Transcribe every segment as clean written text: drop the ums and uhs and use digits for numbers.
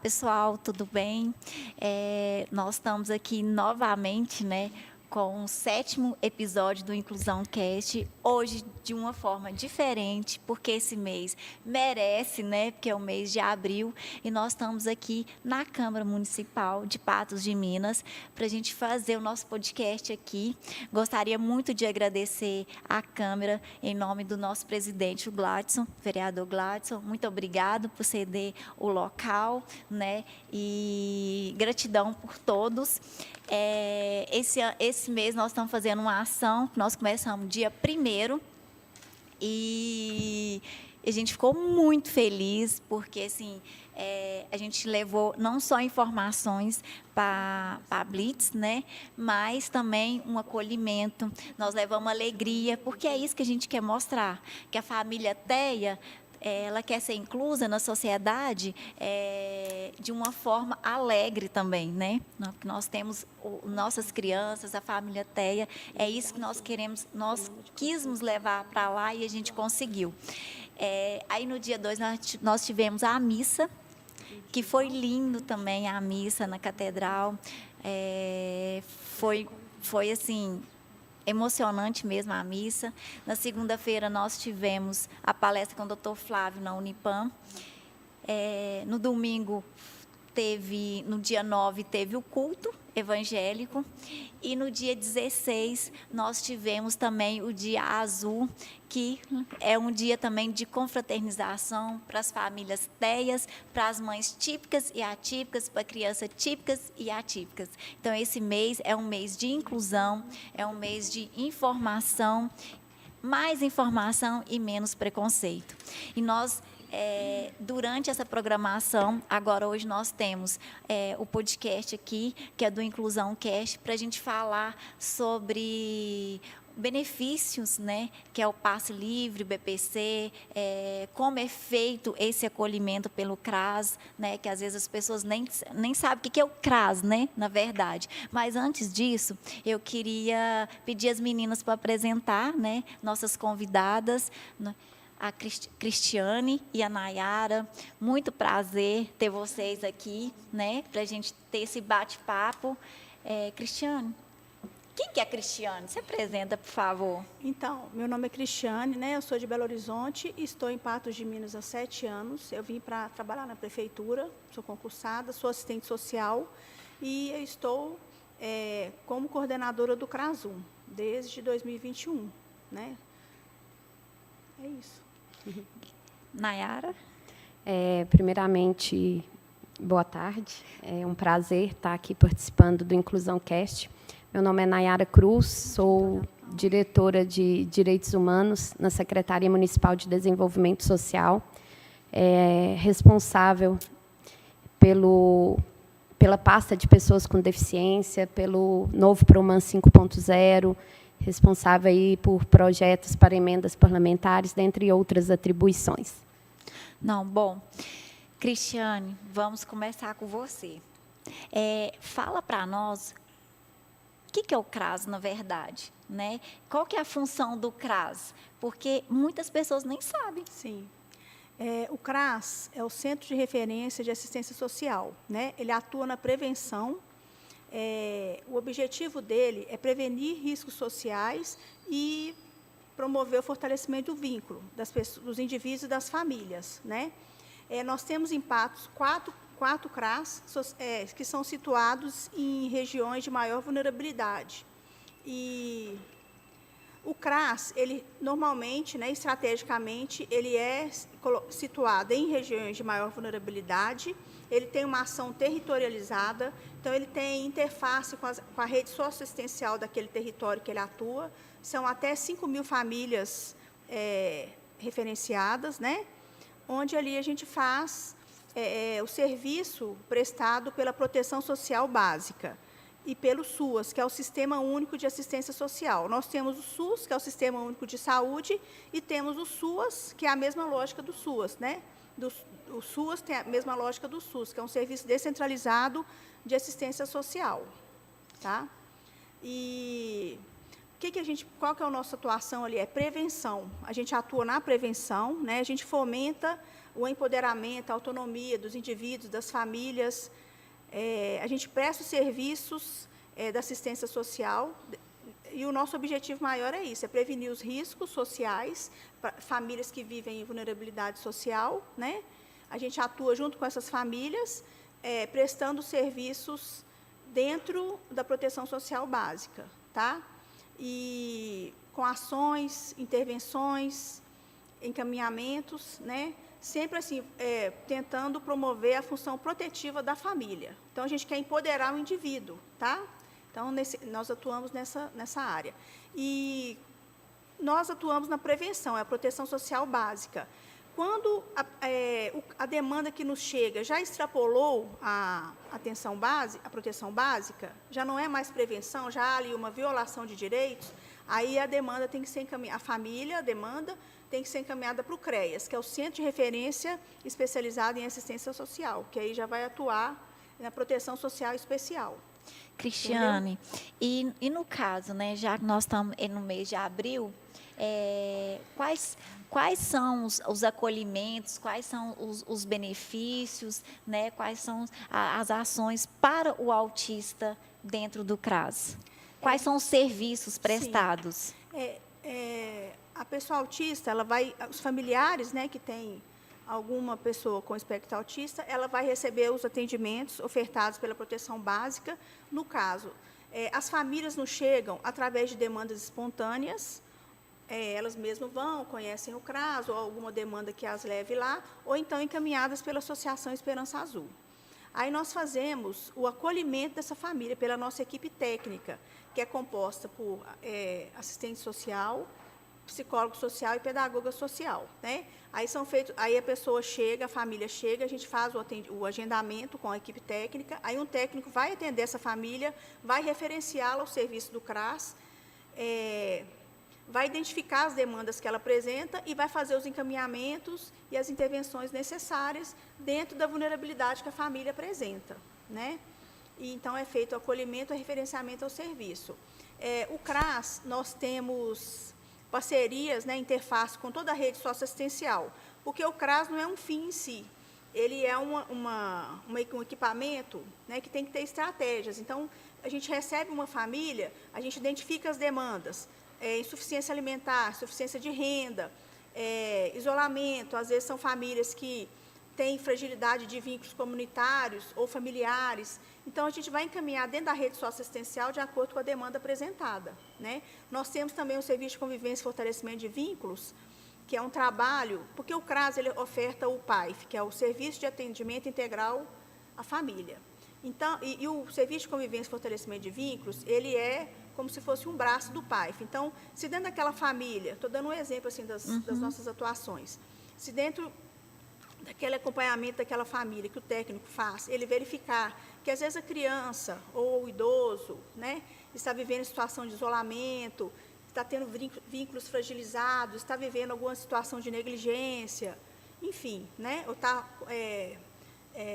pessoal, tudo bem? Nós estamos aqui novamente, né, com o 7º episódio do Inclusão Cast, hoje de uma forma diferente, porque esse mês merece, né, porque é o mês de abril, e nós estamos aqui na Câmara Municipal de Patos de Minas, para a gente fazer o nosso podcast aqui. Gostaria muito de agradecer à Câmara, em nome do nosso presidente, o Gladson, vereador Gladson, muito obrigado por ceder o local, né, e gratidão por todos. Esse mês nós estamos fazendo uma ação, nós começamos dia 1º, e a gente ficou muito feliz, porque assim, a gente levou não só informações para a Blitz, né, mas também um acolhimento, nós levamos alegria, porque é isso que a gente quer mostrar, que a família Teia, ela quer ser inclusa na sociedade de uma forma alegre também, né? Nós temos nossas crianças, a família Teia, é isso que nós queremos, nós quismos levar para lá e a gente conseguiu. Aí no dia 2 nós tivemos a missa, que foi lindo também, a missa na catedral, foi assim, emocionante mesmo a missa. Na segunda-feira nós tivemos a palestra com o Dr. Flávio na Unipam. No domingo no dia 9 teve o culto evangélico, e no dia 16 nós tivemos também o Dia Azul, que é um dia também de confraternização para as famílias teias, para as mães típicas e atípicas, para crianças típicas e atípicas. Então esse mês é um mês de inclusão, é um mês de informação, mais informação e menos preconceito. E nós durante essa programação, agora hoje nós temos o podcast aqui, que é do Inclusão Cast, para a gente falar sobre benefícios, né, que é o passe livre, BPC, como é feito esse acolhimento pelo CRAS, né, que às vezes as pessoas nem sabem o que é o CRAS, né, na verdade. Mas antes disso, eu queria pedir as meninas para apresentar, né, nossas convidadas, a Cristiane e a Nayara. Muito prazer ter vocês aqui, né, para a gente ter esse bate-papo. Cristiane, quem que é a Cristiane? Se apresenta, por favor. Então, meu nome é Cristiane, né, eu sou de Belo Horizonte, estou em Patos de Minas há 7 anos. Eu vim para trabalhar na prefeitura, sou concursada, sou assistente social e eu estou como coordenadora do CRASUM desde 2021, né? É isso. Nayara? Primeiramente, boa tarde. É um prazer estar aqui participando do Inclusão Cast. Meu nome é Nayara Cruz, sou diretora de Direitos Humanos na Secretaria Municipal de Desenvolvimento Social, responsável pela pasta de pessoas com deficiência, pelo novo PROMAN 5.0, responsável aí por projetos para emendas parlamentares, dentre outras atribuições. Não, bom, Cristiane, vamos começar com você. Fala para nós o que é o CRAS, na verdade, né? Qual que é a função do CRAS? Porque muitas pessoas nem sabem. Sim. O CRAS é o Centro de Referência de Assistência Social, né? Ele atua na prevenção. O objetivo dele é prevenir riscos sociais e promover o fortalecimento do vínculo dos indivíduos e das famílias, né? Nós temos em Patos quatro CRAS que são situados em regiões de maior vulnerabilidade. E o CRAS, ele normalmente, né, estrategicamente, ele é situado em regiões de maior vulnerabilidade. Ele tem uma ação territorializada, então ele tem interface com a rede socioassistencial daquele território que ele atua. São até 5.000 famílias referenciadas, né? Onde ali a gente faz o serviço prestado pela Proteção Social Básica e pelo SUAS, que é o Sistema Único de Assistência Social. Nós temos o SUS, que é o Sistema Único de Saúde, e temos o SUAS, que é a mesma lógica do SUAS, né? O SUAS tem a mesma lógica do SUS, que é um serviço descentralizado de assistência social, tá? E qual que é a nossa atuação ali? É prevenção. A gente atua na prevenção, né? A gente fomenta o empoderamento, a autonomia dos indivíduos, das famílias. A gente presta os serviços da assistência social, e o nosso objetivo maior é isso, é prevenir os riscos sociais para famílias que vivem em vulnerabilidade social, né? A gente atua junto com essas famílias, prestando serviços dentro da proteção social básica, tá? E com ações, intervenções, encaminhamentos, né? Sempre assim, tentando promover a função protetiva da família. Então, a gente quer empoderar o indivíduo, tá? Então, nós atuamos nessa área. E nós atuamos na prevenção, é a proteção social básica. Quando a demanda que nos chega já extrapolou a proteção básica, já não é mais prevenção, já há ali uma violação de direitos, aí a demanda tem que ser encaminhada, a família, a demanda tem que ser encaminhada para o CREAS, que é o Centro de Referência Especializado em Assistência Social, que aí já vai atuar na proteção social especial. Cristiane, e no caso, né, já que nós estamos no mês de abril, quais são os acolhimentos, quais são os benefícios, né, quais são as ações para o autista dentro do CRAS? Quais são os serviços prestados? A pessoa autista, os familiares, né, que tem alguma pessoa com espectro autista, ela vai receber os atendimentos ofertados pela proteção básica. No caso, as famílias nos chegam através de demandas espontâneas, elas mesmas conhecem o CRAS, ou alguma demanda que as leve lá, ou então encaminhadas pela Associação Esperança Azul. Aí nós fazemos o acolhimento dessa família pela nossa equipe técnica, que é composta por assistente social, psicólogo social e pedagoga social, né? Aí a pessoa chega, a família chega, a gente faz o agendamento com a equipe técnica, aí um técnico vai atender essa família, vai referenciá-la ao serviço do CRAS, vai identificar as demandas que ela apresenta e vai fazer os encaminhamentos e as intervenções necessárias dentro da vulnerabilidade que a família apresenta, né? E, então, é feito o acolhimento e referenciamento ao serviço. O CRAS, nós temos parcerias, né, interface com toda a rede socioassistencial, porque o CRAS não é um fim em si, ele é um equipamento, né, que tem que ter estratégias. Então, a gente recebe uma família, a gente identifica as demandas, insuficiência alimentar, insuficiência de renda, isolamento, às vezes são famílias que têm fragilidade de vínculos comunitários ou familiares. Então, a gente vai encaminhar dentro da rede socioassistencial de acordo com a demanda apresentada, né? Nós temos também o Serviço de Convivência e Fortalecimento de Vínculos, que é um trabalho, porque o CRAS ele oferta o PAIF, que é o Serviço de Atendimento Integral à Família. Então, e o Serviço de Convivência e Fortalecimento de Vínculos, ele é como se fosse um braço do PAIF. Então, se dentro daquela família, estou dando um exemplo assim, das nossas atuações, se dentro daquele acompanhamento daquela família que o técnico faz, ele verificar que, às vezes, a criança ou o idoso, né, está vivendo em situação de isolamento, está tendo vínculos fragilizados, está vivendo alguma situação de negligência, enfim, né, ou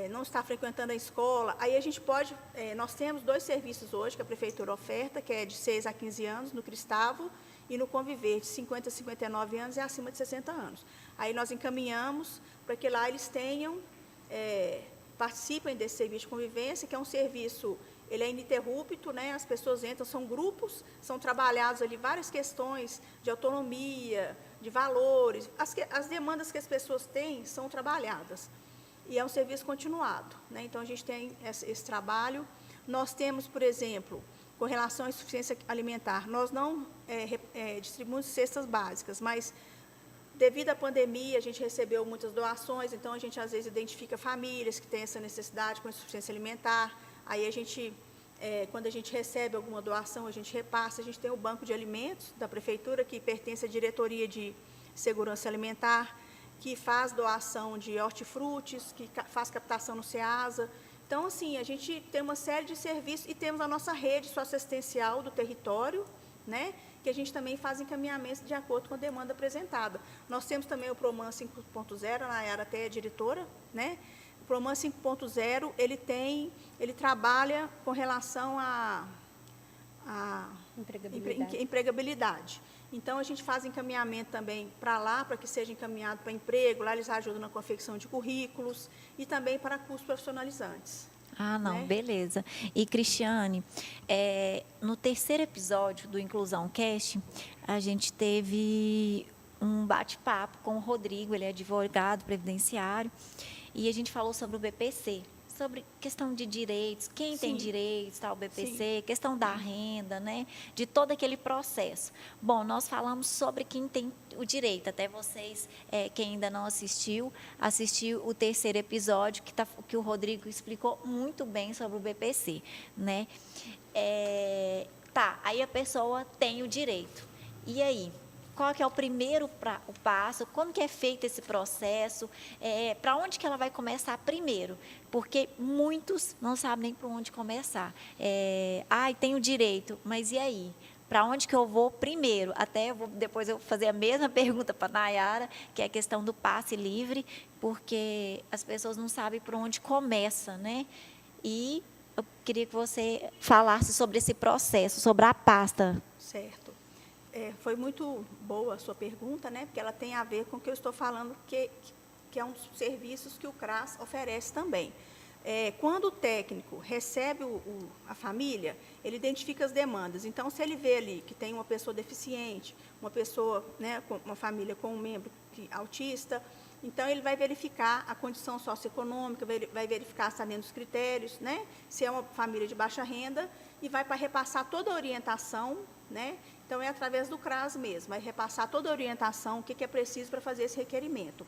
não está frequentando a escola, aí a gente pode, nós temos 2 serviços hoje que a Prefeitura oferta, que é de 6 a 15 anos no Cristavo e no Conviver, de 50 a 59 anos e acima de 60 anos. Aí nós encaminhamos para que lá eles participem desse serviço de convivência, que é um serviço, ele é ininterrupto, né? As pessoas entram, são grupos, são trabalhados ali várias questões de autonomia, de valores, as demandas que as pessoas têm são trabalhadas. E é um serviço continuado, né? Então, a gente tem esse trabalho. Nós temos, por exemplo, com relação à insuficiência alimentar, nós não distribuímos cestas básicas, mas, devido à pandemia, a gente recebeu muitas doações, então, a gente, às vezes, identifica famílias que têm essa necessidade com insuficiência alimentar. Aí, quando a gente recebe alguma doação, a gente repassa. A gente tem o Banco de Alimentos da Prefeitura, que pertence à Diretoria de Segurança Alimentar, que faz doação de hortifrutis, que faz captação no SEASA. Então, assim, a gente tem uma série de serviços e temos a nossa rede socioassistencial do território, né, que a gente também faz encaminhamentos de acordo com a demanda apresentada. Nós temos também o PROMAN 5.0, a Nayara até é diretora, né? O PROMAN 5.0, ele trabalha com relação à empregabilidade. Então, a gente faz encaminhamento também para lá, para que seja encaminhado para emprego, lá eles ajudam na confecção de currículos e também para cursos profissionalizantes. Ah, não, né? beleza. E, Cristiane, no terceiro episódio do Inclusão Cast, a gente teve um bate-papo com o Rodrigo, ele é advogado previdenciário, e a gente falou sobre o BPC, sobre questão de direitos, quem tem Sim. direitos, tal, BPC, Sim. questão da renda, né, de todo aquele processo. Bom, nós falamos sobre quem tem o direito, até vocês, quem ainda não assistiu o terceiro episódio, que o Rodrigo explicou muito bem sobre o BPC, né. Aí a pessoa tem o direito. E aí? Qual que é o primeiro passo? Como que é feito esse processo? Para onde que ela vai começar primeiro? Porque muitos não sabem nem por onde começar. Tenho direito, mas e aí? Para onde que eu vou primeiro? Depois eu vou fazer a mesma pergunta para a Nayara, que é a questão do passe livre, porque as pessoas não sabem por onde começa, né? E eu queria que você falasse sobre esse processo, sobre a pasta. Certo. Foi muito boa a sua pergunta, né? Porque ela tem a ver com o que eu estou falando, que é um dos serviços que o CRAS oferece também. Quando o técnico recebe a família, ele identifica as demandas. Então, se ele vê ali que tem uma pessoa deficiente, uma pessoa, né, uma família com um membro autista, então ele vai verificar a condição socioeconômica, vai verificar se está dentro dos critérios, né, se é uma família de baixa renda, e vai para repassar toda a orientação, né? Então, é através do CRAS mesmo, vai repassar toda a orientação, o que é preciso para fazer esse requerimento.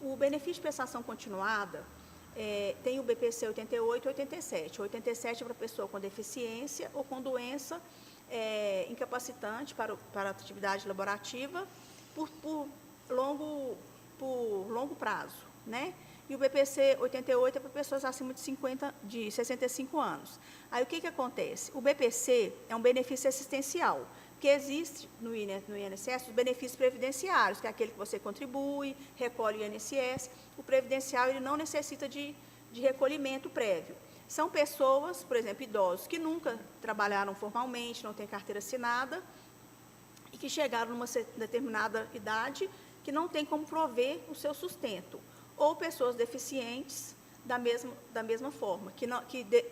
O benefício de prestação continuada tem o BPC 88 e 87. O 87 é para pessoa com deficiência ou com doença incapacitante para a atividade laborativa por longo prazo, né? E o BPC 88 é para pessoas acima de 65 anos. Aí, o que acontece? O BPC é um benefício assistencial, que existe no INSS os benefícios previdenciários, que é aquele que você contribui, recolhe o INSS. O previdencial ele não necessita de recolhimento prévio. São pessoas, por exemplo, idosos, que nunca trabalharam formalmente, não têm carteira assinada, e que chegaram numa determinada idade que não tem como prover o seu sustento. Ou pessoas deficientes, da mesma forma,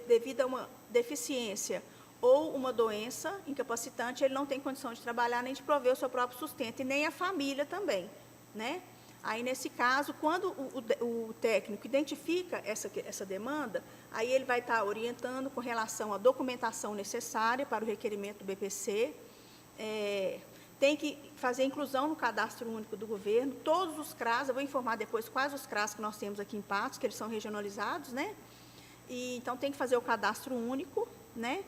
devido a uma deficiência ou uma doença incapacitante, ele não tem condição de trabalhar nem de prover o seu próprio sustento, e nem a família também, né? Aí, nesse caso, quando o técnico identifica essa demanda, aí ele vai estar orientando com relação à documentação necessária para o requerimento do BPC, tem que fazer inclusão no cadastro único do governo, todos os CRAS, eu vou informar depois quais os CRAS que nós temos aqui em Patos, que eles são regionalizados, né? Então, tem que fazer o cadastro único, né?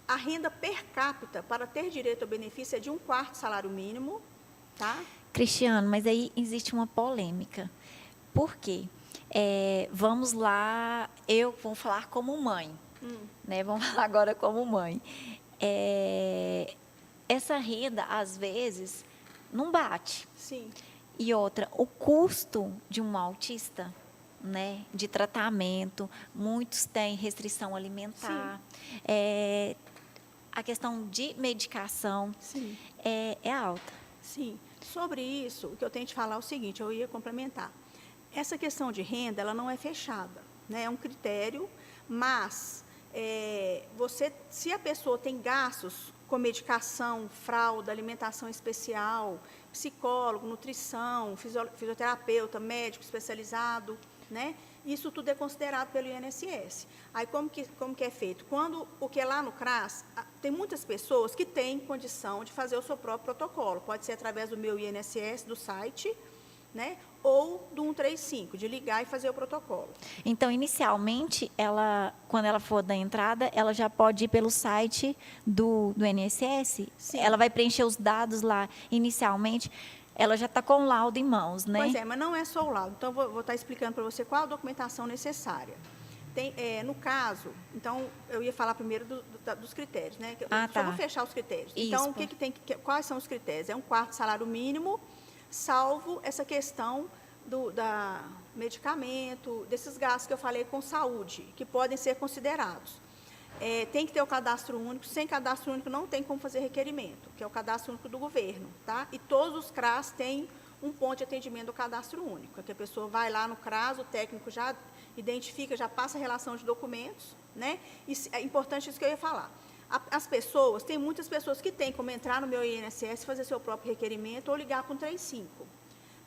A renda per capita para ter direito ao benefício é de 1/4 salário mínimo, tá? Cristiano, mas aí existe uma polêmica. Por quê? Vamos lá, eu vou falar como mãe, né? Vamos falar agora como mãe. Essa renda, às vezes, não bate. Sim. E outra, o custo de um autista, né, de tratamento, muitos têm restrição alimentar, a questão de medicação é alta. Sim. Sobre isso, o que eu tenho de falar é o seguinte, eu ia complementar. Essa questão de renda, ela não é fechada, né? É um critério, mas se a pessoa tem gastos com medicação, fralda, alimentação especial, psicólogo, nutrição, fisioterapeuta, médico especializado, né? Isso tudo é considerado pelo INSS. Aí, como que é feito? O que é lá no CRAS, tem muitas pessoas que têm condição de fazer o seu próprio protocolo. Pode ser através do meu INSS, do site, né? Ou do 135, de ligar e fazer o protocolo. Então, inicialmente, quando ela for da entrada, ela já pode ir pelo site do INSS? Sim. Ela vai preencher os dados lá inicialmente, ela já está com o laudo em mãos, né? Pois é, mas não é só o laudo. Então, vou estar explicando para você qual a documentação necessária. No caso, então, eu ia falar primeiro dos critérios, né? Só vou fechar os critérios. Isso. Então, quais são os critérios? É 1/4 salário mínimo, salvo essa questão da medicamento, desses gastos que eu falei com saúde, que podem ser considerados. tem que ter o cadastro único. Sem cadastro único não tem como fazer requerimento, que é o cadastro único do governo, tá? E todos os CRAS têm um ponto de atendimento do cadastro único, que a pessoa vai lá no CRAS, o técnico já identifica, já passa a relação de documentos, né? E é importante isso que eu ia falar. As pessoas, tem muitas pessoas que têm como entrar no meu INSS, fazer seu próprio requerimento ou ligar para o 135.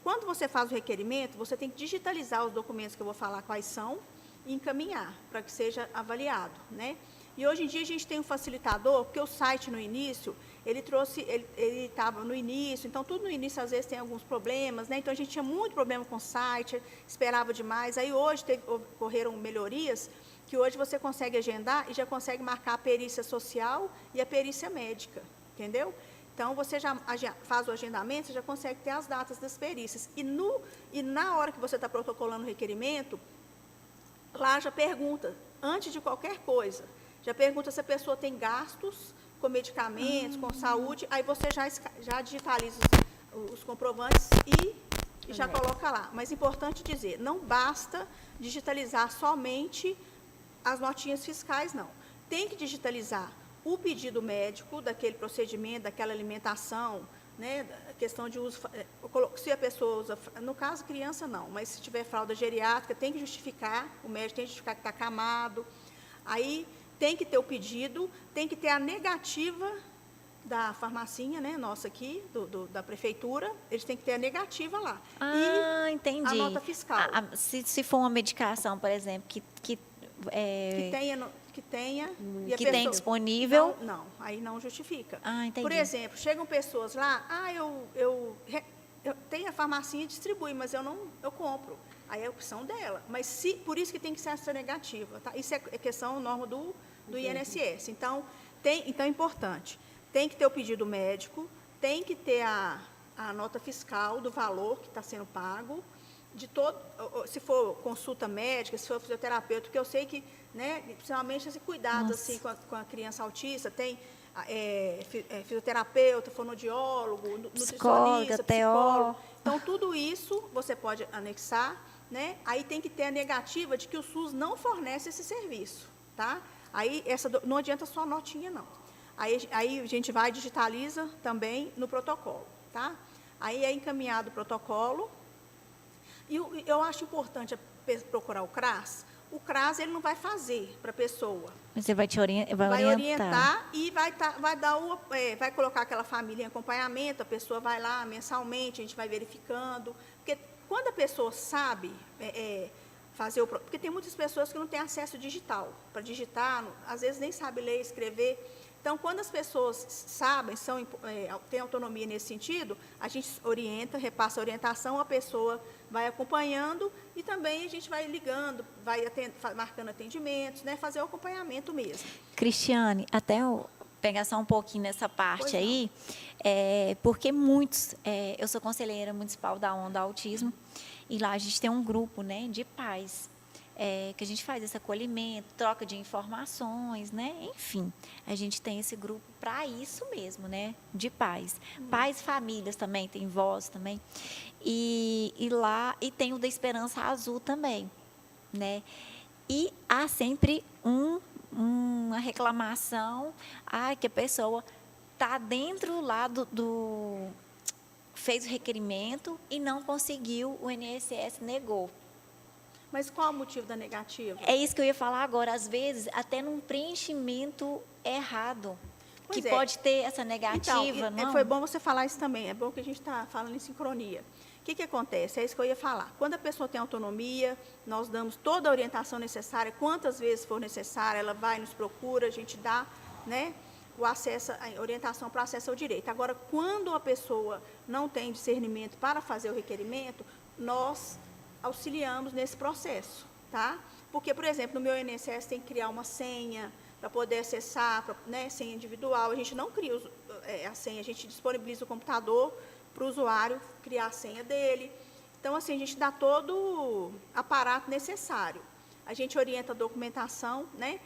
Quando você faz o requerimento, você tem que digitalizar os documentos que eu vou falar quais são e encaminhar para que seja avaliado, né? E hoje em dia a gente tem um facilitador, porque o site no início, ele estava no início, então tudo no início às vezes tem alguns problemas, né? Então a gente tinha muito problema com o site, esperava demais. Aí hoje ocorreram melhorias, que hoje você consegue agendar e já consegue marcar a perícia social e a perícia médica, entendeu? Então, você já faz o agendamento, você já consegue ter as datas das perícias. E na hora que você está protocolando o requerimento, lá já pergunta, antes de qualquer coisa, já pergunta se a pessoa tem gastos com medicamentos, com saúde, aí você já digitaliza os comprovantes e já coloca lá. Mas é importante dizer, não basta digitalizar somente as notinhas fiscais, não. Tem que digitalizar o pedido médico daquele procedimento, daquela alimentação, né, a questão de uso, se a pessoa usa, no caso criança não, mas se tiver fralda geriátrica, tem que justificar, o médico tem que justificar que está acamado, aí tem que ter o pedido, tem que ter a negativa da farmacinha, né, nossa aqui, da prefeitura, eles têm que ter a negativa lá. Ah, entendi. A nota fiscal. Se for uma medicação, por exemplo, que tenha e a que pessoa, tem disponível. Não, aí não justifica. Ah, entendi. Por exemplo, chegam pessoas lá, eu tenho a farmacinha e distribui, mas eu compro. Aí é a opção dela. Mas por isso que tem que ser essa negativa, tá? Isso é questão norma do INSS. Então é importante. Tem que ter o pedido médico, tem que ter a nota fiscal do valor que está sendo pago, se for consulta médica, se for fisioterapeuta, porque eu sei que, né, principalmente esse cuidado assim, com a criança autista, tem fisioterapeuta, fonoaudiólogo, nutricionista, psicólogo. Então, tudo isso você pode anexar, né? Aí tem que ter a negativa de que o SUS não fornece esse serviço, tá? Aí não adianta só a notinha, não. Aí a gente vai e digitaliza também no protocolo, tá? Aí é encaminhado o protocolo. E eu acho importante procurar o CRAS. O CRAS ele não vai fazer para a pessoa. Você vai vai orientar e vai colocar aquela família em acompanhamento, a pessoa vai lá mensalmente, a gente vai verificando. Porque quando a pessoa sabe fazer porque tem muitas pessoas que não têm acesso digital. Para digitar, às vezes nem sabe ler, escrever. Então, quando as pessoas sabem, têm autonomia nesse sentido, a gente orienta, repassa a orientação, a pessoa vai acompanhando e também a gente vai ligando, vai marcando atendimentos, né, fazer o acompanhamento mesmo. Cristiane, até eu pegar só um pouquinho nessa parte aí, porque eu sou conselheira municipal da Onda Autismo, e lá a gente tem um grupo, né, de pais, que a gente faz esse acolhimento, troca de informações, né? Enfim, a gente tem esse grupo para isso mesmo, né? De pais. Pais e famílias também, tem voz também. E tem o da Esperança Azul também, né? E há sempre uma reclamação, que a pessoa está dentro lá fez o requerimento e não conseguiu, o INSS negou. Mas qual o motivo da negativa? É isso que eu ia falar agora. Às vezes, até num preenchimento errado, pode ter essa negativa, então, não? Foi bom você falar isso também. É bom que a gente está falando em sincronia. O que acontece? É isso que eu ia falar. Quando a pessoa tem autonomia, nós damos toda a orientação necessária, quantas vezes for necessária, ela vai, nos procura, a gente dá, né, o acesso, a orientação para acesso ao direito. Agora, quando a pessoa não tem discernimento para fazer o requerimento, nós auxiliamos nesse processo, tá? Porque, por exemplo, no meu INSS tem que criar uma senha para poder acessar, né, senha individual. A gente não cria a senha, a gente disponibiliza o computador para o usuário criar a senha dele. Então, assim, a gente dá todo o aparato necessário. A gente orienta a documentação, né?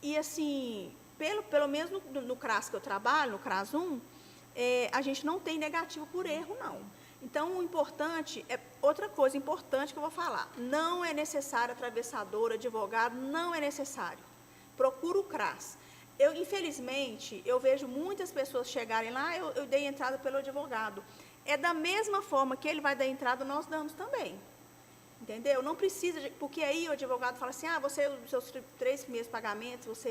E, assim, pelo menos no CRAS que eu trabalho, no CRAS 1, a gente não tem negativo por erro, não. Então, o importante, outra coisa importante que eu vou falar, não é necessário atravessador, advogado, não é necessário. procura o CRAS. Infelizmente, eu vejo muitas pessoas chegarem lá, eu dei entrada pelo advogado. É da mesma forma que ele vai dar entrada, nós damos também. Entendeu? Não precisa, porque aí o advogado fala assim, você, os seus 3 primeiros pagamentos,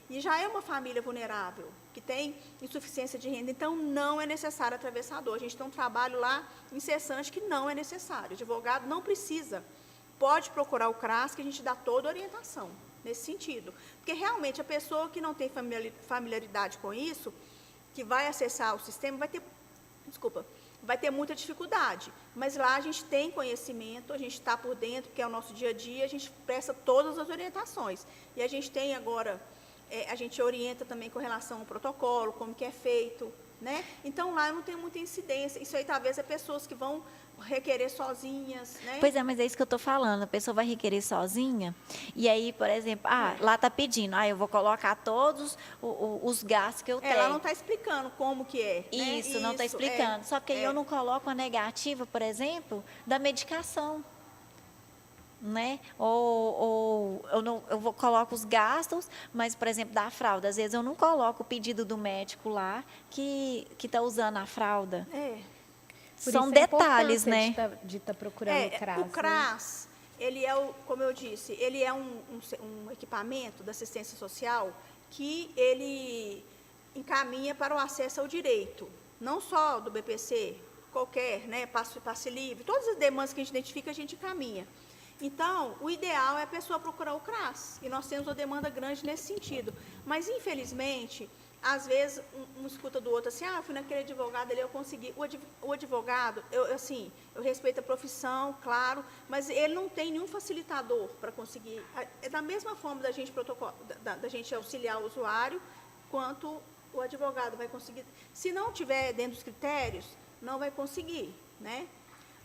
e já é uma família vulnerável, que tem insuficiência de renda, então não é necessário atravessador. A gente tem um trabalho lá incessante que não é necessário. O advogado não precisa. Pode procurar o CRAS, que a gente dá toda a orientação nesse sentido. Porque realmente a pessoa que não tem familiaridade com isso, que vai acessar o sistema, vai ter muita dificuldade. Mas lá a gente tem conhecimento, a gente está por dentro, que é o nosso dia a dia, a gente presta todas as orientações. E a gente tem agora, a gente orienta também com relação ao protocolo, como que é feito, né? Então lá não tem muita incidência. Isso aí talvez é pessoas que vão requerer sozinhas, né? Pois é, mas é isso que eu estou falando. A pessoa vai requerer sozinha, e aí, por exemplo, lá está pedindo, eu vou colocar todos os gastos que eu tenho. Ela não está explicando como que é. Isso, não está explicando. Só que aí eu não coloco a negativa, por exemplo, da medicação. Né? Ou eu coloco os gastos, mas, por exemplo, da fralda. Às vezes eu não coloco o pedido do médico lá que está usando a fralda. São detalhes, né? De estar procurando o CRAS. O CRAS, ele é, como eu disse, ele é um equipamento da assistência social que ele encaminha para o acesso ao direito, não só do BPC, qualquer, né, passe livre, todas as demandas que a gente identifica, a gente encaminha. Então, o ideal é a pessoa procurar o CRAS, e nós temos uma demanda grande nesse sentido. Mas, infelizmente, às vezes, um escuta do outro assim, eu fui naquele advogado ali, eu consegui. O advogado, eu respeito a profissão, claro, mas ele não tem nenhum facilitador para conseguir. É da mesma forma da gente auxiliar o usuário, quanto o advogado vai conseguir. Se não tiver dentro dos critérios, não vai conseguir, né?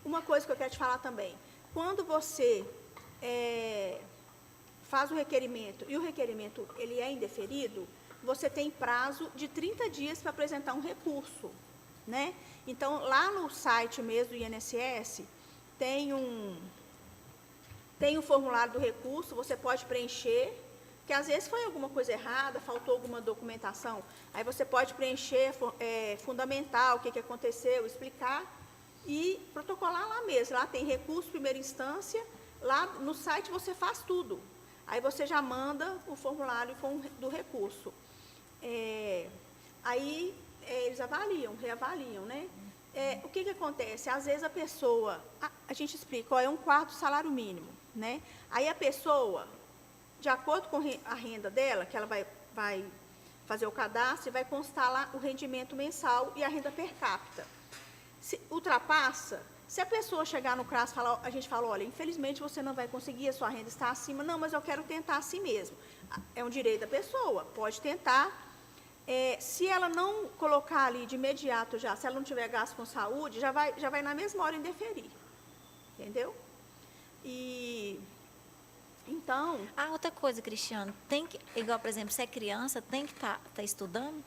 Uma coisa que eu quero te falar também, quando você faz o requerimento, e o requerimento ele é indeferido, você tem prazo de 30 dias para apresentar um recurso, né? Então, lá no site mesmo do INSS, tem um formulário do recurso, você pode preencher, que às vezes foi alguma coisa errada, faltou alguma documentação, aí você pode preencher, fundamentar o que aconteceu, explicar e protocolar lá mesmo. Lá tem recurso, primeira instância, lá no site você faz tudo. Aí você já manda o formulário do recurso. Aí eles reavaliam, né? O que acontece? Às vezes a pessoa, a gente explica, é 1/4 do salário mínimo, né? Aí a pessoa, de acordo com a renda dela, que ela vai fazer o cadastro, e vai constar lá o rendimento mensal e a renda per capita. Se ultrapassa, se a pessoa chegar no CRAS, a gente fala, olha, infelizmente você não vai conseguir, a sua renda está acima, não, mas eu quero tentar assim mesmo. É um direito da pessoa, pode tentar. Se ela não colocar ali de imediato já, se ela não tiver gasto com saúde, já vai na mesma hora indeferir. Entendeu? Então... outra coisa, Cristiano, igual, por exemplo, se é criança, tem que tá estudando?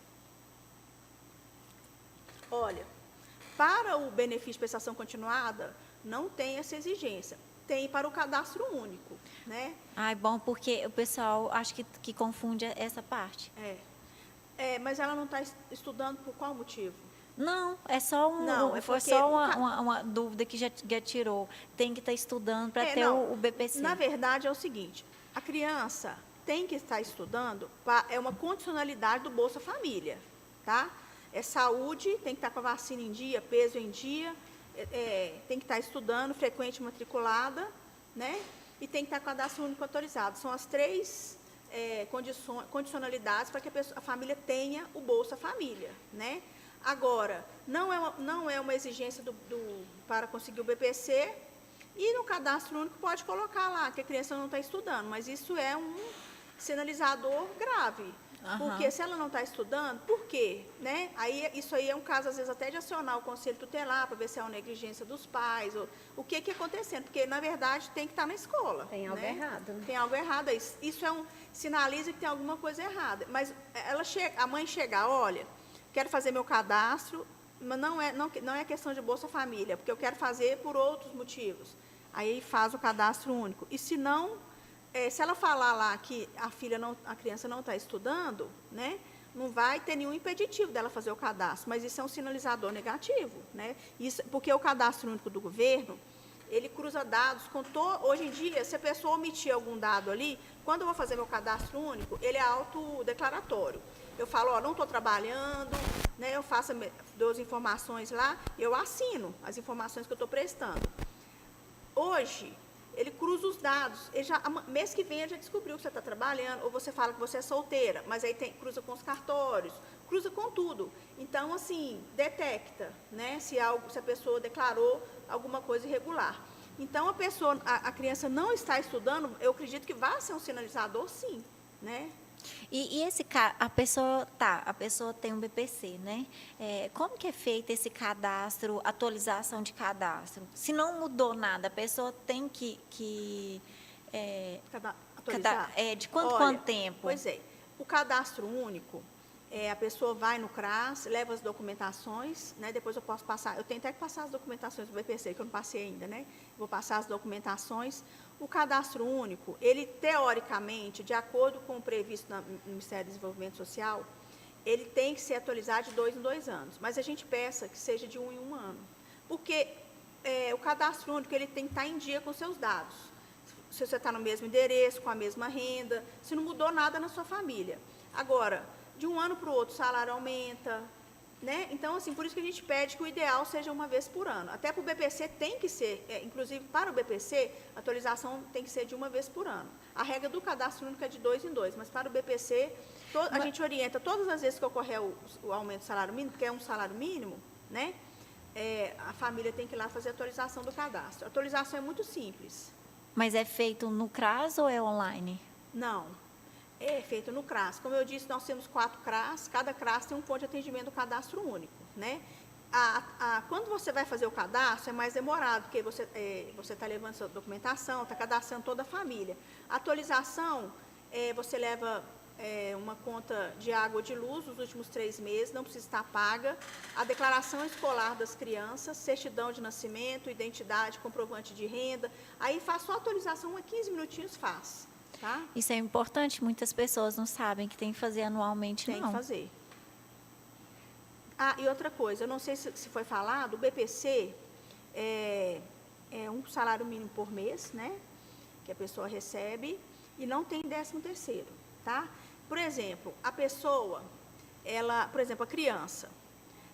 Olha, para o benefício de prestação continuada, não tem essa exigência. Tem para o cadastro único, né? Bom, porque o pessoal acho que confunde essa parte. Mas ela não está estudando por qual motivo? Não, é só uma dúvida que já tirou. Tem que estar estudando para ter o BPC. Na verdade, é o seguinte, a criança tem que estar estudando, é uma condicionalidade do Bolsa Família, tá? É saúde, tem que estar com a vacina em dia, peso em dia, tem que estar estudando, frequente matriculada, né? E tem que estar com cadastro único autorizado. São as 3 condicionalidades para que a família tenha o Bolsa Família, né? Agora, não é uma exigência para conseguir o BPC, e no cadastro único pode colocar lá que a criança não está estudando, mas isso é um sinalizador grave. Porque se ela não está estudando, por quê? Né? Isso aí é um caso, às vezes, até de acionar o conselho tutelar, para ver se é uma negligência dos pais, ou o que é acontecendo, porque, na verdade, tem que estar na escola. Tem algo errado. Né? Tem algo errado. Isso sinaliza que tem alguma coisa errada. Mas a mãe chega, olha, quero fazer meu cadastro, mas não é questão de Bolsa Família, porque eu quero fazer por outros motivos. Aí faz o cadastro único. E se não Se ela falar lá que a criança não está estudando, né, não vai ter nenhum impeditivo dela fazer o cadastro, mas isso é um sinalizador negativo, né? Isso, porque o cadastro único do governo, ele cruza dados com hoje em dia, se a pessoa omitir algum dado ali, quando eu vou fazer meu cadastro único, ele é autodeclaratório. Eu falo, ó, não estou trabalhando, né, eu dou as informações lá, eu assino as informações que eu estou prestando. Hoje, ele cruza os dados. Mês que vem ele já descobriu que você está trabalhando, ou você fala que você é solteira, mas aí cruza com os cartórios, cruza com tudo. Então, assim, detecta, né, se a pessoa declarou alguma coisa irregular. Então, a criança não está estudando, eu acredito que vai ser um sinalizador, sim, né? E a pessoa tem um BPC, né? Como que é feito esse cadastro, atualização de cadastro? Se não mudou nada, a pessoa tem que atualizar? De quanto tempo? Pois é, o cadastro único, a pessoa vai no CRAS, leva as documentações, né? Depois eu posso passar, eu tenho até que passar as documentações do BPC, que eu não passei ainda, né? Vou passar as documentações. O cadastro único, ele, teoricamente, de acordo com o previsto no Ministério do Desenvolvimento Social, ele tem que ser atualizado de 2 em 2 anos, mas a gente peça que seja de 1 em 1 ano, porque o cadastro único, ele tem que estar em dia com seus dados. Se você está no mesmo endereço, com a mesma renda, se não mudou nada na sua família. Agora, de um ano para o outro, o salário aumenta, né? Então, assim, por isso que a gente pede que o ideal seja uma vez por ano. Até para o BPC tem que ser, inclusive para o BPC, a atualização tem que ser de uma vez por ano. A regra do cadastro único é de 2 em 2, mas para o BPC, a gente orienta todas as vezes que ocorrer o aumento do salário mínimo, que é um salário mínimo, né? A família tem que ir lá fazer a atualização do cadastro. A atualização é muito simples. Mas é feito no CRAS ou é online? Não. É feito no CRAS. Como eu disse, nós temos 4 CRAS, cada CRAS tem um ponto de atendimento do cadastro único, né? Quando você vai fazer o cadastro, é mais demorado, porque você está levando sua documentação, está cadastrando toda a família. A atualização, você leva uma conta de água ou de luz nos últimos 3 meses, não precisa estar paga. A declaração escolar das crianças, certidão de nascimento, identidade, comprovante de renda. Aí faz só a atualização, 15 minutinhos faz. Tá? Isso é importante, muitas pessoas não sabem que tem que fazer anualmente, não. Tem que fazer. E outra coisa, eu não sei se foi falado, o BPC é um salário mínimo por mês, né? Que a pessoa recebe, e não tem 13º, tá? Por exemplo, a criança,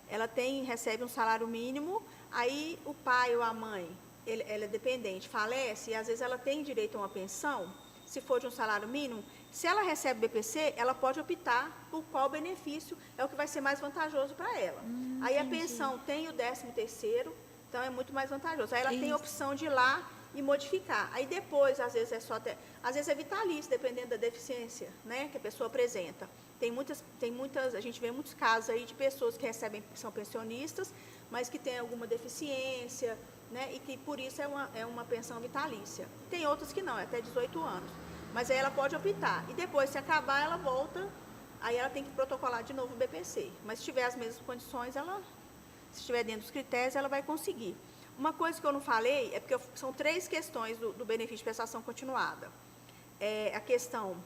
ela recebe um salário mínimo, aí o pai ou a mãe, ela é dependente, falece, e às vezes ela tem direito a uma pensão. Se for de um salário mínimo, se ela recebe BPC, ela pode optar por qual benefício é o que vai ser mais vantajoso para ela. Aí entendi. a pensão tem o 13º, então é muito mais vantajoso. Aí ela tem a opção de ir lá e modificar. Aí depois, às vezes às vezes é vitalício, dependendo da deficiência, né, que a pessoa apresenta. A gente vê muitos casos aí de pessoas que são pensionistas, mas que têm alguma deficiência, né, e que por isso é uma pensão vitalícia. Tem outras que não, é até 18 anos. Mas aí ela pode optar. E depois, se acabar, ela volta, aí ela tem que protocolar de novo o BPC. Mas se tiver as mesmas condições, se estiver dentro dos critérios, ela vai conseguir. Uma coisa que eu não falei, é porque são 3 questões do benefício de prestação continuada. A questão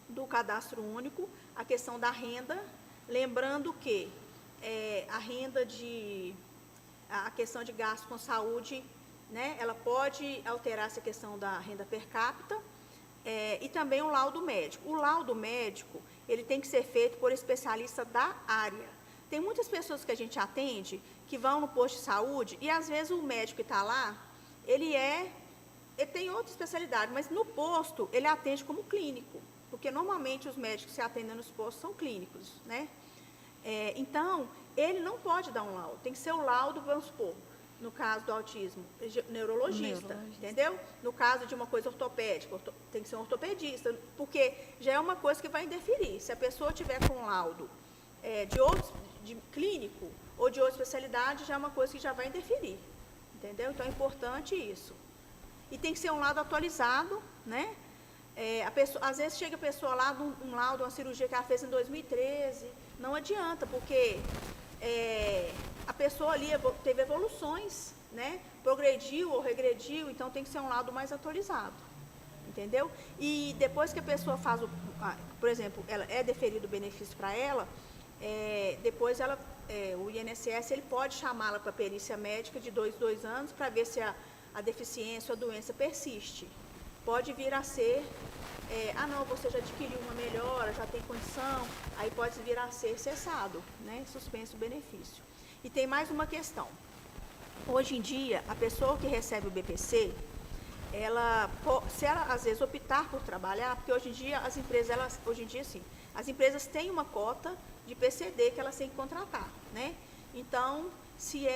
do cadastro único, a questão da renda, lembrando que a questão de gasto com saúde, né, ela pode alterar essa questão da renda per capita, e também o laudo médico. O laudo médico, ele tem que ser feito por especialista da área. Tem muitas pessoas que a gente atende que vão no posto de saúde e, às vezes, o médico que está lá, ele tem outra especialidade, mas no posto ele atende como clínico, porque normalmente os médicos que se atendem nos postos são clínicos, né? Então, ele não pode dar um laudo, tem que ser o laudo, vamos supor, no caso do autismo, neurologista, entendeu? No caso de uma coisa ortopédica, tem que ser um ortopedista, porque já é uma coisa que vai interferir. Se a pessoa tiver com um laudo de clínico ou de outra especialidade, já é uma coisa que já vai interferir, entendeu? Então, é importante isso. E tem que ser um laudo atualizado, né? Às vezes chega a pessoa lá, um laudo, uma cirurgia que ela fez em 2013, não adianta, porque a pessoa ali teve evoluções, né? Progrediu ou regrediu, então tem que ser um laudo mais atualizado. entendeu? E depois que a pessoa faz, por exemplo, ela é deferido o benefício para ela, depois o INSS ele pode chamá-la para perícia médica de 2 anos para ver se a deficiência ou a doença persiste. Pode vir a ser, não, você já adquiriu uma melhora, já tem condição, aí pode vir a ser cessado, né, suspenso o benefício. E tem mais uma questão. Hoje em dia, a pessoa que recebe o BPC, se ela às vezes optar por trabalhar, porque hoje em dia as empresas têm uma cota de PCD que elas têm que contratar, né? Então, se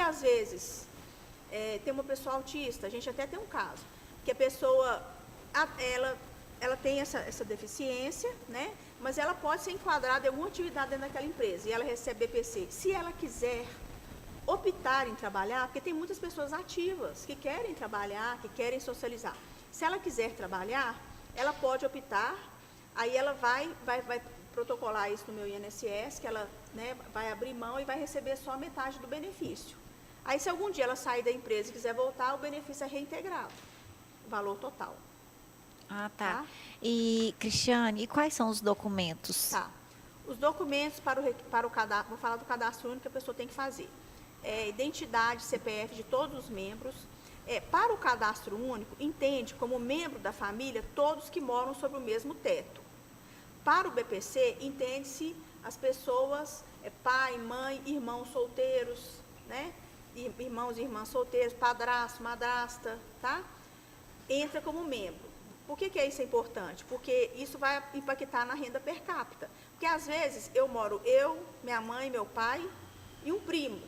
às vezes tem uma pessoa autista, a gente até tem um caso, que a pessoa, ela tem essa deficiência, né? Mas ela pode ser enquadrada em alguma atividade dentro daquela empresa e ela recebe BPC. Se ela quiser optar em trabalhar, porque tem muitas pessoas ativas que querem trabalhar, que querem socializar. Se ela quiser trabalhar, ela pode optar, aí ela vai protocolar isso no meu INSS, que ela, né, vai abrir mão e vai receber só metade do benefício. Aí, se algum dia ela sair da empresa e quiser voltar, o benefício é reintegrado, o valor total. Ah, tá. E, Cristiane, e quais são os documentos? Tá. Os documentos para o cadastro, vou falar do cadastro único que a pessoa tem que fazer. Identidade, CPF de todos os membros. Para o cadastro único, entende como membro da família todos que moram sob o mesmo teto. Para o BPC, entende-se as pessoas, pai, mãe, irmãos solteiros, né? Irmãos e irmãs solteiros, padrasto, madrasta, tá? Entra como membro. Por que isso é importante? Porque isso vai impactar na renda per capita. Porque, às vezes, eu, minha mãe, meu pai e um primo.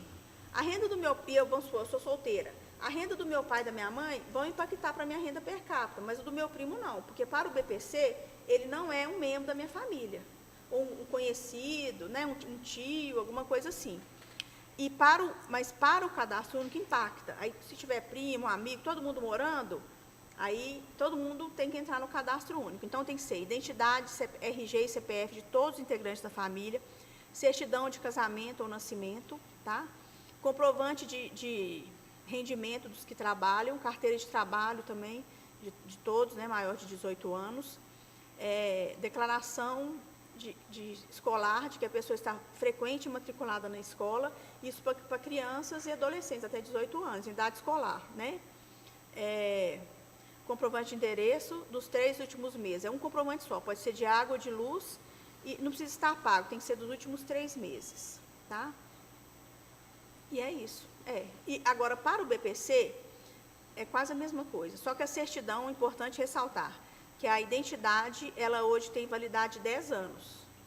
A renda do meu pai, vamos supor, eu sou solteira. A renda do meu pai e da minha mãe vão impactar para a minha renda per capita, mas o do meu primo não. Porque, para o BPC, ele não é um membro da minha família. Ou um conhecido, né, um tio, alguma coisa assim. Mas para o cadastro único impacta. Aí, se tiver primo, amigo, todo mundo morando, aí todo mundo tem que entrar no cadastro único. Então, tem que ser identidade, RG e CPF de todos os integrantes da família, certidão de casamento ou nascimento, tá? Comprovante de rendimento dos que trabalham, carteira de trabalho também, de todos, né, maior de 18 anos, declaração de escolar, de que a pessoa está frequente e matriculada na escola, isso para crianças e adolescentes até 18 anos, em idade escolar, né? Comprovante de endereço dos 3 últimos meses. É um comprovante só, pode ser de água ou de luz, e não precisa estar pago, tem que ser dos últimos 3 meses, tá? E é isso. E agora, para o BPC, é quase a mesma coisa, só que a certidão, é importante ressaltar, que a identidade, ela hoje tem validade de 10 anos,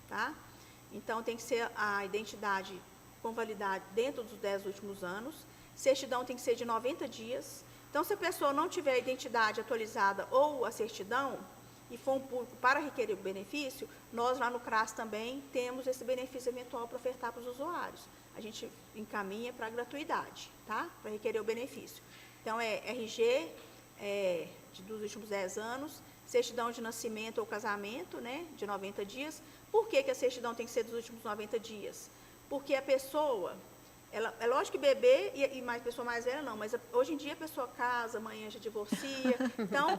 tá? Então, tem que ser a identidade com validade dentro dos 10 últimos anos, certidão tem que ser de 90 dias. Então, se a pessoa não tiver a identidade atualizada ou a certidão, e for um público para requerer o benefício, nós lá no CRAS também temos esse benefício eventual para ofertar para os usuários. A gente encaminha para a gratuidade, tá? Para requerer o benefício. Então, RG dos últimos 10 anos, certidão de nascimento ou casamento, né, de 90 dias. Por que a certidão tem que ser dos últimos 90 dias? Porque a pessoa, é lógico que bebê e mais pessoa mais velha não, mas hoje em dia a pessoa casa, amanhã já divorcia. Então,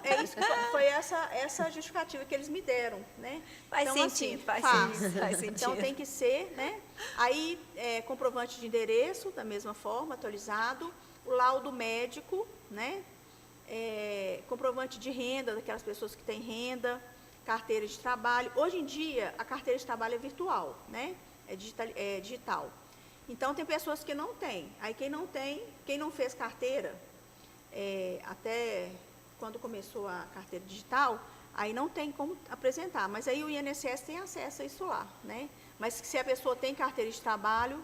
foi essa justificativa que eles me deram, né? Faz então, sentido, assim, faz sentido. Então, tem que ser, né? Aí, comprovante de endereço, da mesma forma, atualizado. O laudo médico, né? Comprovante de renda, daquelas pessoas que têm renda, carteira de trabalho. Hoje em dia, a carteira de trabalho é virtual, né? É digital. Então, tem pessoas que não têm. Aí, quem não fez carteira, até quando começou a carteira digital, aí não tem como apresentar. Mas aí o INSS tem acesso a isso lá, né? Mas se a pessoa tem carteira de trabalho,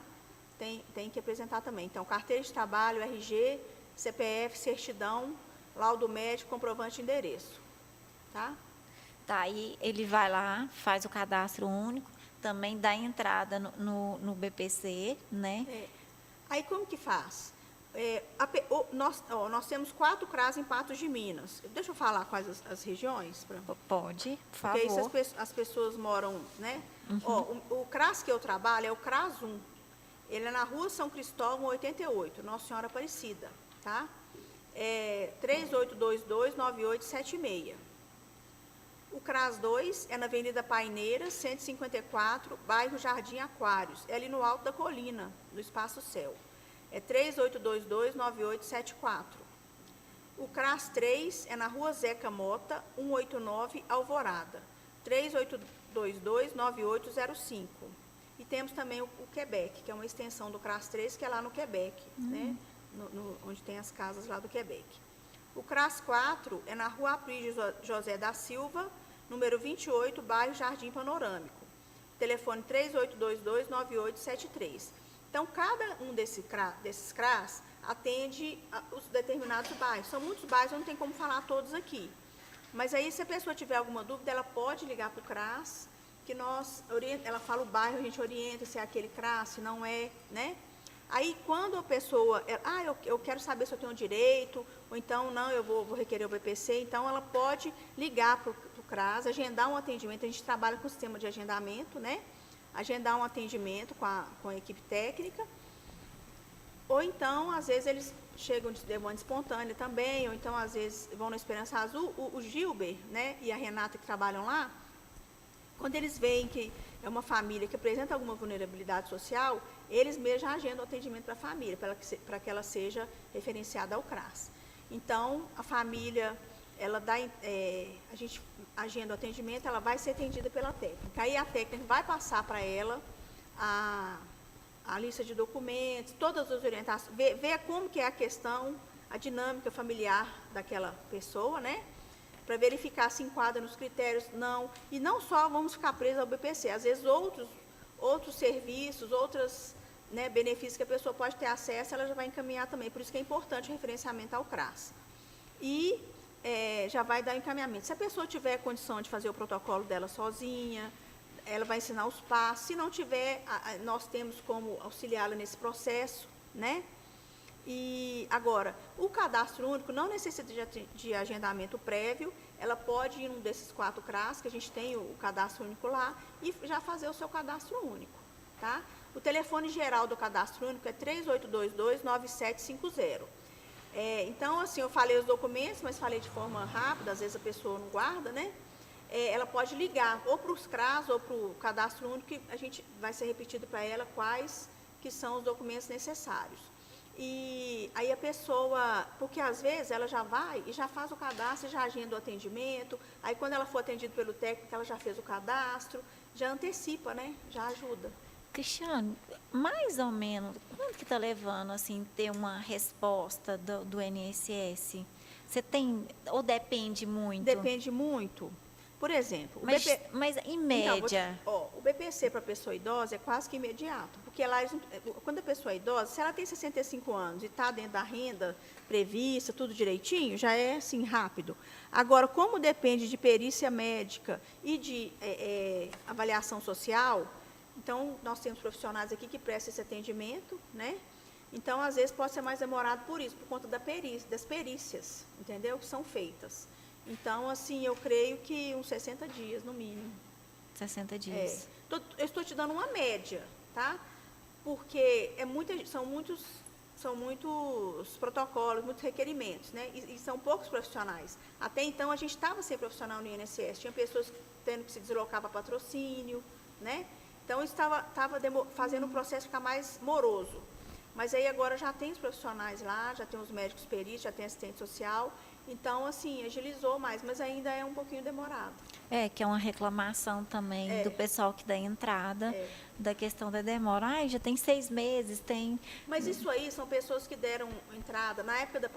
tem que apresentar também. Então, carteira de trabalho, RG, CPF, certidão, laudo médico, comprovante de endereço, tá? Tá, aí ele vai lá, faz o cadastro único, também dá entrada no BPC, né? Aí, como que faz? Nós temos 4 CRAS em Patos de Minas. Deixa eu falar quais as regiões? Pode, por favor. Porque aí, se as pessoas moram, né? Uhum. O CRAS que eu trabalho é o CRAS 1. Ele é na Rua São Cristóvão, 88, Nossa Senhora Aparecida, tá? é 3822-9876. O CRAS 2 é na Avenida Paineiras, 154, bairro Jardim Aquários, é ali no alto da colina, no Espaço Céu. É 3822-9874. O CRAS 3 é na Rua Zeca Mota, 189, Alvorada, 3822-9805. E temos também o Quebec, que é uma extensão do CRAS 3, que é lá no Quebec, né? Onde tem as casas lá do Quebec. O CRAS 4 é na Rua Aprígio José da Silva, número 28, bairro Jardim Panorâmico. Telefone 3822-9873. Então, cada um desses CRAS atende os determinados bairros. São muitos bairros, não tem como falar todos aqui. Mas aí, se a pessoa tiver alguma dúvida, ela pode ligar para o CRAS, que ela fala o bairro, a gente orienta se é aquele CRAS, se não é, né? Aí, quando a pessoa, eu quero saber se eu tenho direito, ou então, não, eu vou requerer o BPC, então ela pode ligar para o CRAS, agendar um atendimento, a gente trabalha com o sistema de agendamento, né? Agendar um atendimento com a equipe técnica, ou então, às vezes, eles chegam de demanda espontânea também, ou então, às vezes, vão na Esperança Azul. O Gilber, né, e a Renata, que trabalham lá, quando eles veem que é uma família que apresenta alguma vulnerabilidade social, eles mesmos já agendam o atendimento para a família, para que ela seja referenciada ao CRAS. Então, a família, a gente agenda o atendimento, ela vai ser atendida pela técnica. Aí a técnica vai passar para ela a lista de documentos, todas as orientações, ver como que é a questão, a dinâmica familiar daquela pessoa, né? Para verificar se enquadra nos critérios, não. E não só vamos ficar presos ao BPC, às vezes outros serviços, outros, né, benefícios que a pessoa pode ter acesso, ela já vai encaminhar também. Por isso que é importante o referenciamento ao CRAS. E já vai dar encaminhamento. Se a pessoa tiver condição de fazer o protocolo dela sozinha, ela vai ensinar os passos. Se não tiver, nós temos como auxiliá-la nesse processo, né? E agora, o cadastro único não necessita de agendamento prévio, ela pode ir num desses 4 CRAS, que a gente tem o cadastro único lá, e já fazer o seu cadastro único, tá? O telefone geral do cadastro único é 3822-9750. Então, assim, eu falei os documentos, mas falei de forma rápida, às vezes a pessoa não guarda, né? Ela pode ligar ou para os CRAS ou para o cadastro único, que a gente vai ser repetido para ela quais que são os documentos necessários. E aí a pessoa, porque às vezes ela já vai e já faz o cadastro, já agenda o atendimento, aí quando ela for atendida pelo técnico, ela já fez o cadastro, já antecipa, né? Já ajuda. Cristiane, mais ou menos, quanto que está levando, assim, ter uma resposta do INSS? Você tem, ou depende muito? Depende muito. Por exemplo, mas em média? Então, o BPC para a pessoa idosa é quase que imediato, porque lá, quando a pessoa é idosa, se ela tem 65 anos e está dentro da renda prevista, tudo direitinho, já é, assim, rápido. Agora, como depende de perícia médica e de avaliação social, então, nós temos profissionais aqui que prestam esse atendimento, né? Então, às vezes, pode ser mais demorado por isso, por conta das perícias, entendeu? Que são feitas. Então, assim, eu creio que uns 60 dias, no mínimo. 60 dias. Eu estou te dando uma média, tá? Porque são muitos protocolos, muitos requerimentos, né? E são poucos profissionais. Até então, a gente estava sem profissional no INSS. Tinha pessoas tendo que se deslocar para patrocínio, né? Então, estava fazendo o processo ficar mais moroso. Mas aí agora já tem os profissionais lá, já tem os médicos peritos, já tem assistente social. Então, assim, agilizou mais, mas ainda é um pouquinho demorado. Que é uma reclamação também do pessoal que dá entrada, da questão da demora. Ai, já tem 6 meses, tem... Mas isso aí são pessoas que deram entrada, na época da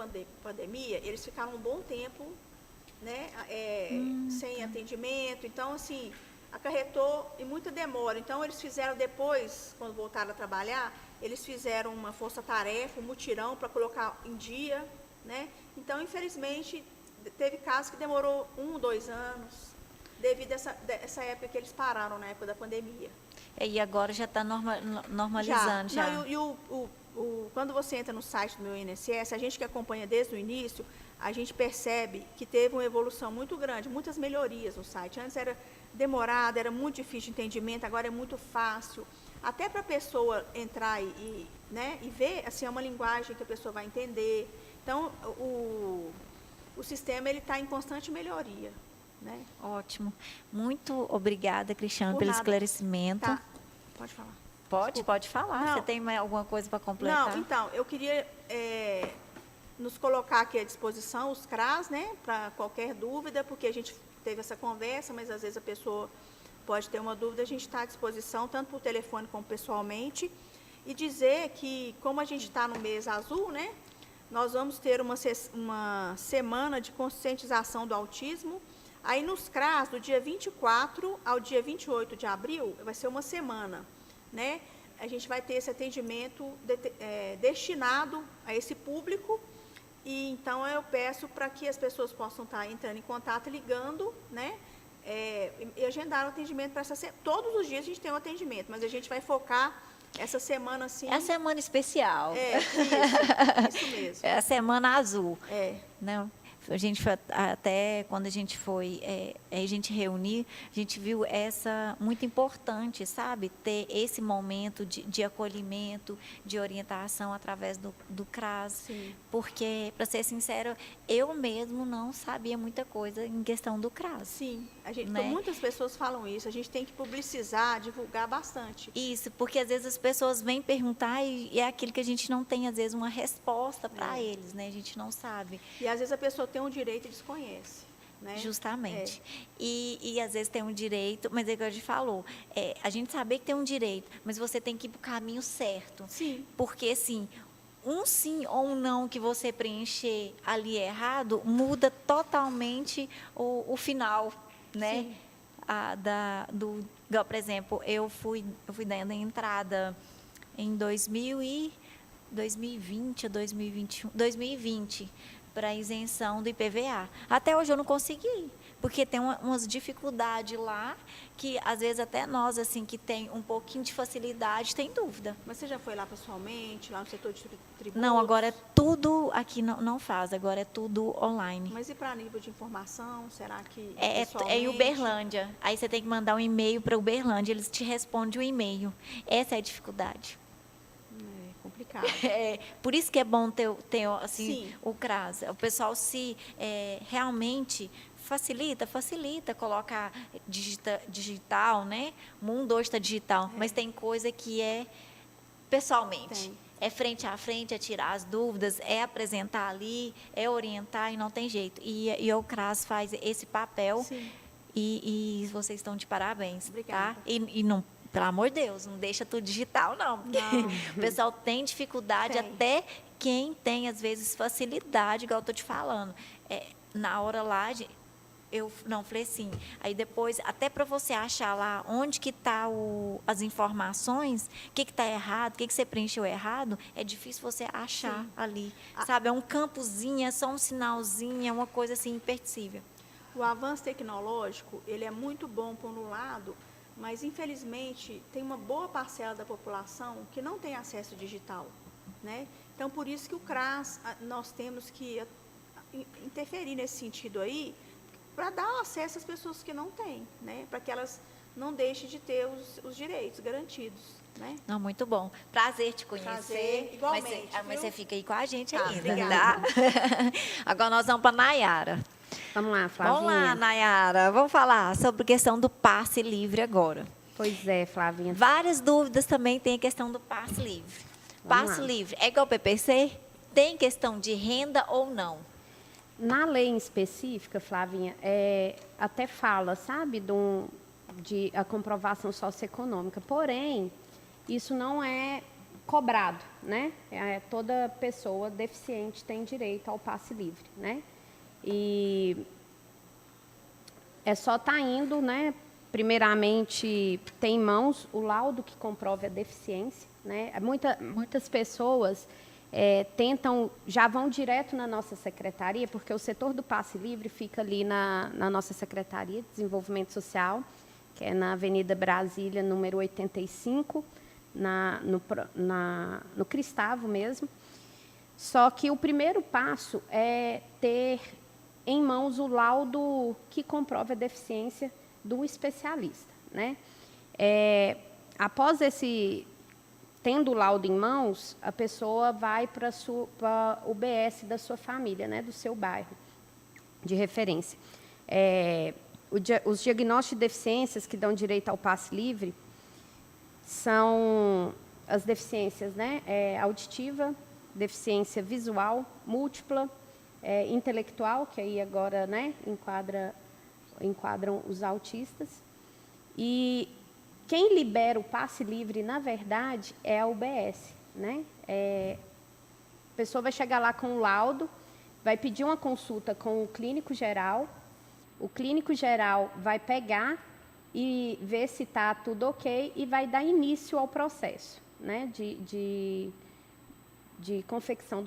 pandemia, eles ficaram um bom tempo, né, sem atendimento. Então, assim, acarretou e muita demora. Então, eles fizeram depois, quando voltaram a trabalhar, eles fizeram uma força-tarefa, um mutirão para colocar em dia, né? Então, infelizmente, teve casos que demorou 1, 2 anos, devido a essa época que eles pararam, na época da pandemia. E agora já está normalizando. Já. Não, quando você entra no site do meu INSS, a gente que acompanha desde o início, a gente percebe que teve uma evolução muito grande, muitas melhorias no site. Antes era demorado, era muito difícil de entendimento, agora é muito fácil. Até para a pessoa entrar e ver, assim, é uma linguagem que a pessoa vai entender. Então, o sistema está em constante melhoria. Né? Ótimo. Muito obrigada, Cristiano, Por pelo nada. esclarecimento. Tá. Pode falar. Pode falar. Não. Você tem mais alguma coisa para completar? Não, então, eu queria nos colocar aqui à disposição, os CRAS, né, para qualquer dúvida, porque a gente teve essa conversa, mas às vezes a pessoa pode ter uma dúvida, a gente está à disposição, tanto por telefone como pessoalmente, e dizer que, como a gente está no mês azul, né, nós vamos ter uma semana de conscientização do autismo. Aí, nos CRAS, do dia 24 ao dia 28 de abril, vai ser uma semana, né? A gente vai ter esse atendimento destinado a esse público, e então eu peço para que as pessoas possam estar entrando em contato, ligando, né? E agendar o atendimento para essa semana. Todos os dias a gente tem um atendimento, mas a gente vai focar essa semana, assim... É a semana especial. Isso mesmo. É a semana azul. Não. A gente até quando a gente foi a gente reunir, a gente viu essa muito importante, sabe, ter esse momento de acolhimento, de orientação através do CRAS. Sim. Porque, para ser sincero, eu mesmo não sabia muita coisa em questão do CRAS. Sim, né? Muitas pessoas falam isso, a gente tem que publicizar, divulgar bastante. Isso, porque às vezes as pessoas vêm perguntar e é aquilo que a gente não tem, às vezes, uma resposta para eles, né? A gente não sabe. E às vezes a pessoa tem um direito e desconhece. Né? Justamente. E às vezes tem um direito, mas é o que a gente falou, a gente saber que tem um direito, mas você tem que ir para o caminho certo. Sim. Porque, assim, um sim ou um não que você preencher ali errado, muda totalmente o final, né? Sim. Igual, por exemplo, eu fui dando a entrada em 2020 ou 2021, 2020, para a isenção do IPVA. Até hoje eu não consegui, porque tem umas dificuldades lá que, às vezes, até nós, assim, que tem um pouquinho de facilidade, tem dúvida. Mas você já foi lá pessoalmente, lá no setor de tributos? Não, agora é tudo aqui, não faz, agora é tudo online. Mas e para nível de informação, será que É em Uberlândia. Aí você tem que mandar um e-mail para Uberlândia, eles te respondem o e-mail. Essa é a dificuldade. Complicado. Por isso que é bom ter assim, Sim. o CRAS. O pessoal se realmente facilita, coloca digital, né? O mundo hoje está digital, mas tem coisa que é pessoalmente. Tem. É frente a frente, é tirar as dúvidas, é apresentar ali, é orientar e não tem jeito. E o CRAS faz esse papel. Sim. E vocês estão de parabéns. Obrigada. Tá? E não, pelo amor de Deus, não deixa tudo digital, não. Porque o pessoal tem dificuldade, até quem tem, às vezes, facilidade, igual eu estou te falando. Na hora lá, eu não falei assim, aí depois, até para você achar lá onde que está as informações, o que está errado, o que você preencheu errado, é difícil você achar ali. Sabe, é um campozinho, é só um sinalzinho, é uma coisa assim, imperceptível. O avanço tecnológico, ele é muito bom por um lado, mas, infelizmente, tem uma boa parcela da população que não tem acesso digital, né? Então, por isso que o CRAS, nós temos que interferir nesse sentido aí, para dar acesso às pessoas que não têm, né? Para que elas não deixem de ter os direitos garantidos, né? Não, muito bom. Prazer te conhecer. Prazer, igualmente. Mas você fica aí com a gente Tá, ainda, obrigada. tá? Agora nós vamos para Nayara. Vamos lá, Flavinha. Vamos lá, Nayara. Vamos falar sobre a questão do passe livre agora. Pois é, Flavinha. Várias dúvidas também tem a questão do passe livre. Passe livre é igual ao PPC? Tem questão de renda ou não? Na lei em específica, Flavinha, até fala, sabe, de a comprovação socioeconômica. Porém, isso não é cobrado, né? Toda pessoa deficiente tem direito ao passe livre, né? E é só estar indo, né? Primeiramente, tem em mãos o laudo que comprove a deficiência, né? Muitas pessoas já vão direto na nossa secretaria, porque o setor do passe livre fica ali na nossa Secretaria de Desenvolvimento Social, que é na Avenida Brasília, número 85, no Cristavo mesmo. Só que o primeiro passo é ter em mãos o laudo que comprova a deficiência do especialista, né? Após tendo o laudo em mãos, a pessoa vai para o BS da sua família, né, do seu bairro de referência. Os diagnósticos de deficiências que dão direito ao passe livre são as deficiências, né, auditiva, deficiência visual, múltipla, intelectual, que aí agora, né, enquadram os autistas. E quem libera o passe livre, na verdade, é a UBS, né? A pessoa vai chegar lá com o laudo, vai pedir uma consulta com o clínico geral. O clínico geral vai pegar e ver se está tudo ok e vai dar início ao processo, né, de confecção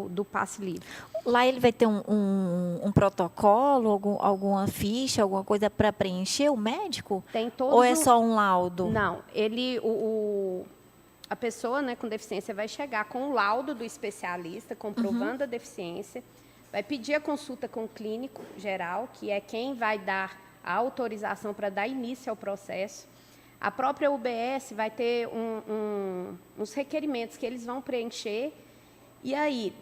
do passe livre. Lá ele vai ter um protocolo, alguma ficha, alguma coisa para preencher, o médico? Tem todos Ou é só um laudo? Não, a pessoa, né, com deficiência vai chegar com o laudo do especialista, comprovando a deficiência, vai pedir a consulta com o clínico geral, que é quem vai dar a autorização para dar início ao processo. A própria UBS vai ter uns requerimentos que eles vão preencher e aí,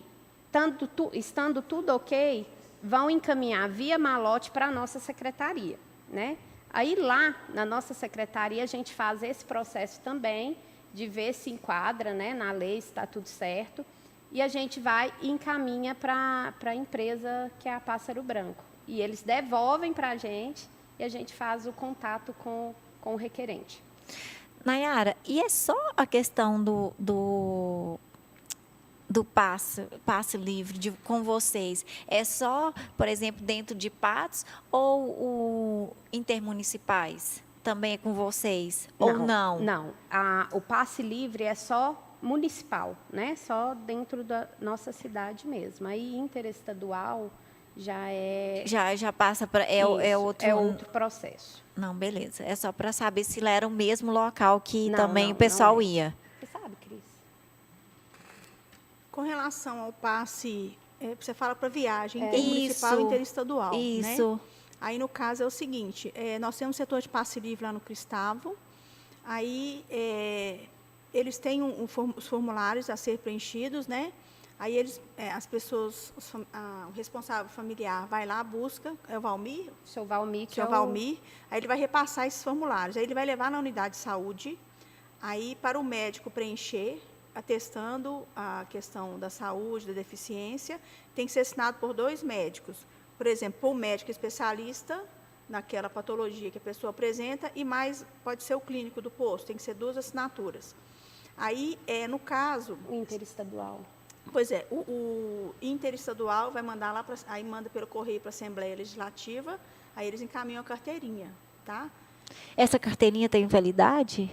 estando tudo ok, vão encaminhar via malote para a nossa secretaria, né? Aí lá, na nossa secretaria, a gente faz esse processo também, de ver se enquadra, né, na lei, se está tudo certo, e a gente vai e encaminha para a empresa que é a Pássaro Branco. E eles devolvem para a gente e a gente faz o contato com o requerente. Nayara, e é só a questão do passe livre com vocês? É só, por exemplo, dentro de Patos ou o intermunicipais? Também é com vocês? Ou não? Não. O passe livre é só municipal, né? Só dentro da nossa cidade mesmo. Aí, interestadual, já é... Já passa para... outro processo. Não, beleza. É só para saber se lá era o mesmo local que também o pessoal pessoal ia. Você sabe, Cris? Com relação ao passe, você fala para viagem intermunicipal e interestadual, Isso. Né? Aí, no caso, é o seguinte, nós temos um setor de passe livre lá no Cristável, aí eles têm os formulários a ser preenchidos, né? Aí as pessoas, o responsável familiar vai lá, busca, é o Valmir? Seu Valmir. Valmir, aí ele vai repassar esses formulários, aí ele vai levar na unidade de saúde, aí para o médico preencher, atestando a questão da saúde, da deficiência, tem que ser assinado por 2 médicos. Por exemplo, por um médico especialista naquela patologia que a pessoa apresenta e mais pode ser o clínico do posto, tem que ser 2 assinaturas. Aí, no caso... O interestadual. Pois é, o interestadual vai mandar lá, aí manda pelo correio para a Assembleia Legislativa, aí eles encaminham a carteirinha, tá? Essa carteirinha tem validade?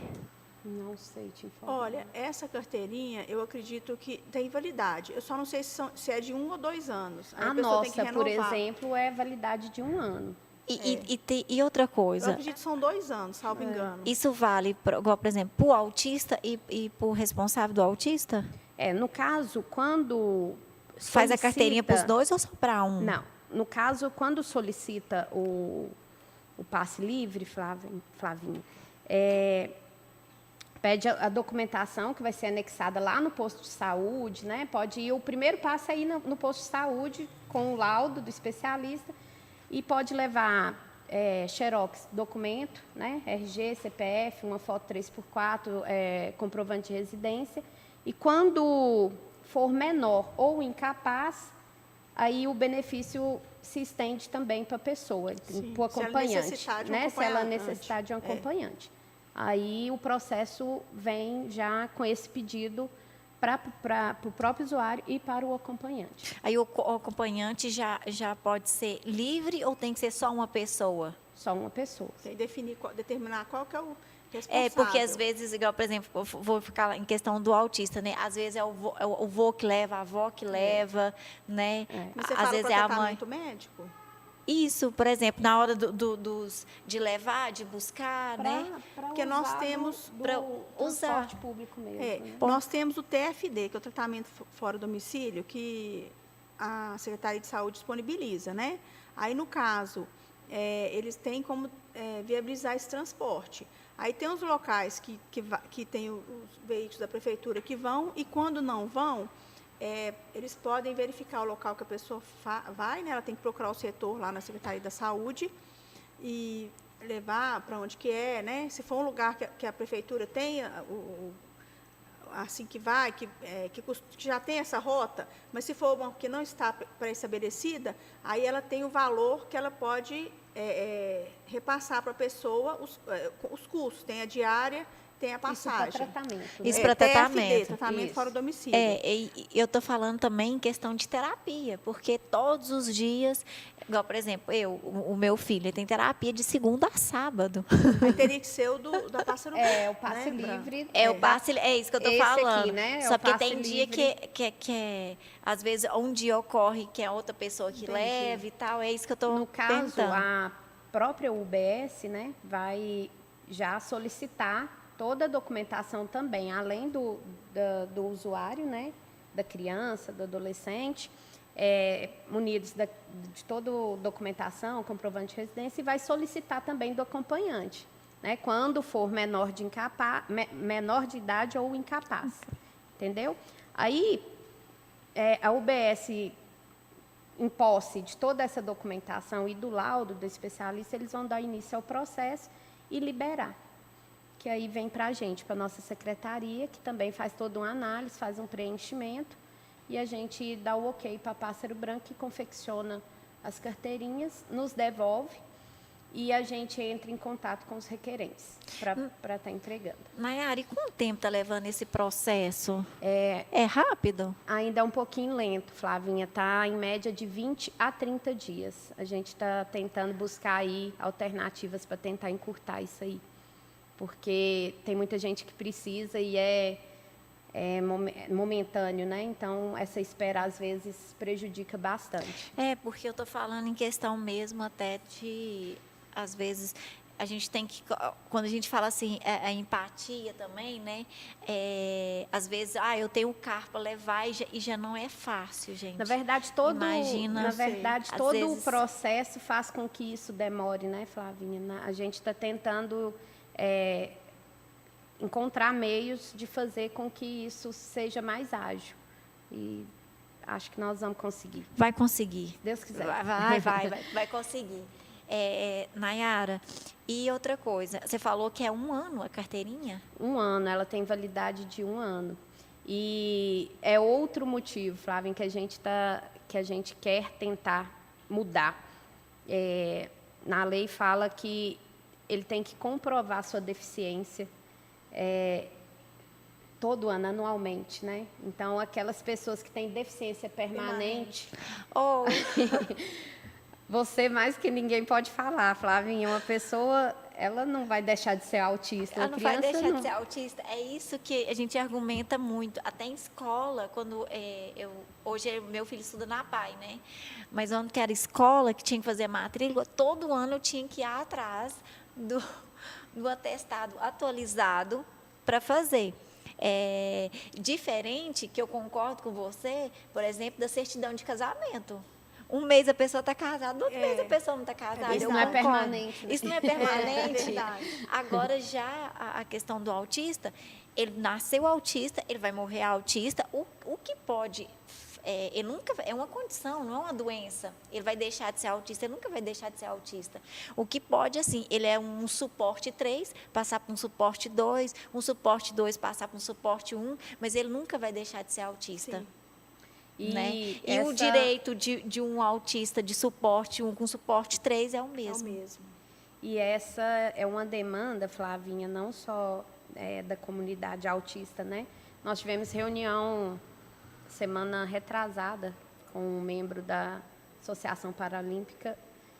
Não sei te informar. Olha, essa carteirinha, eu acredito que tem validade. Eu só não sei se é de 1 ou 2 anos. Aí A pessoa nossa, tem que por renovar. exemplo, é validade de 1 ano. E outra Eu coisa, acredito que são 2 anos, salvo engano. isso vale, igual, por exemplo, para o autista e para o responsável do autista? No caso, quando Faz a carteirinha para os 2 ou só para um? Não. No caso, quando solicita o passe livre, Flavinho, pede a documentação que vai ser anexada lá no posto de saúde, né? Pode ir, o primeiro passo é ir no posto de saúde com o laudo do especialista e pode levar xerox, documento, né? RG, CPF, uma foto 3x4, comprovante de residência. E quando for menor ou incapaz, aí o benefício se estende também para a pessoa, para o acompanhante, se ela necessitar de um acompanhante. Aí o processo vem já com esse pedido para o próprio usuário e para o acompanhante. Aí o acompanhante já pode ser livre ou tem que ser só uma pessoa? Só uma pessoa. Tem que determinar qual que é o responsável. Porque às vezes, igual, por exemplo, eu vou ficar em questão do autista, né? Às vezes é o vô que leva, a avó que leva, né? Mas você Às fala vezes é a mãe. tratamento médico? Isso, por exemplo, na hora de levar, de buscar, né? Porque nós temos do usar. transporte público mesmo. Né? Nós temos o TFD, que é o tratamento fora do domicílio, que a Secretaria de Saúde disponibiliza, né? Aí, no caso, eles têm como viabilizar esse transporte. Aí tem os locais que tem os veículos da prefeitura que vão, e quando não vão, eles podem verificar o local que a pessoa vai, né? Ela tem que procurar o setor lá na Secretaria da Saúde e levar para onde que é, né? Se for um lugar que a prefeitura tenha assim que vai, que já tem essa rota, mas se for uma que não está pré-estabelecida, aí ela tem o valor que ela pode repassar para a pessoa os custos, tem a diária, tem a passagem. Isso para tratamento. Isso para tratamento. TFD, tratamento Isso. fora do domicílio. E eu estou falando também em questão de terapia, porque todos os dias, igual, por exemplo, o meu filho, ele tem terapia de segunda a sábado. Aí teria que ser o da Pássaro O passe né, livre. É isso que eu estou Esse falando. aqui, né? É Só o porque passe tem dia livre. que às vezes, um dia ocorre que é outra pessoa que Entendi. leva e tal. É isso que eu estou No caso, perguntando. a própria UBS, né, vai já solicitar toda a documentação também, além do usuário, né, da criança, do adolescente, munidos de toda a documentação, comprovante de residência, e vai solicitar também do acompanhante, né, quando for menor de idade ou incapaz, entendeu? Aí, a UBS, em posse de toda essa documentação e do laudo do especialista, eles vão dar início ao processo e liberar. Que aí vem para a gente, para a nossa secretaria, que também faz toda uma análise, faz um preenchimento, e a gente dá o ok para Pássaro Branco, que confecciona as carteirinhas, nos devolve, e a gente entra em contato com os requerentes para estar entregando. Nayara, e quanto tempo está levando esse processo? É rápido? Ainda é um pouquinho lento, Flavinha, está em média de 20 a 30 dias. A gente está tentando buscar aí alternativas para tentar encurtar isso aí, porque tem muita gente que precisa e é momentâneo, né? Então, essa espera, às vezes, prejudica bastante. Porque eu estou falando em questão mesmo até de, às vezes, a gente tem que, quando a gente fala assim, a empatia também, né? Às vezes, eu tenho o carro para levar e já não é fácil, gente. Na verdade, todo o processo faz com que isso demore, né, Flavinha? A gente está tentando encontrar meios de fazer com que isso seja mais ágil. E acho que nós vamos conseguir. Vai conseguir. Se Deus quiser. Vai conseguir. Nayara, e outra coisa, você falou que é 1 ano a carteirinha? 1 ano, ela tem validade de 1 ano. E é outro motivo, Flávia, que a gente quer tentar mudar. Na lei fala que ele tem que comprovar sua deficiência todo ano, anualmente, né? Então, aquelas pessoas que têm deficiência permanente. Você, mais que ninguém, pode falar, Flavinha. Uma pessoa, ela não vai deixar de ser autista. Ela não vai deixar de ser autista. É isso que a gente argumenta muito. Até em escola, quando hoje meu filho estuda na PAI, né? Mas quando que era escola, que tinha que fazer matrícula, todo ano eu tinha que ir atrás do atestado atualizado para fazer. Diferente, que eu concordo com você, por exemplo, da certidão de casamento. Um mês a pessoa está casada, no outro mês a pessoa não está casada. Isso não é permanente. Isso não é permanente. Verdade. Agora, já a questão do autista, ele nasceu autista, ele vai morrer autista. O que pode... ele nunca é uma condição, não é uma doença. Ele vai deixar de ser autista, ele nunca vai deixar de ser autista. O que pode, assim, ele é um suporte 3, passar para um suporte 2, um suporte 2 passar para um suporte 1, mas ele nunca vai deixar de ser autista. Sim. E o direito de um autista de suporte 1 com suporte 3 é o mesmo. É o mesmo. E essa é uma demanda, Flavinha, não só da comunidade autista, né? Nós tivemos reunião semana retrasada com um membro da Associação Paralímpica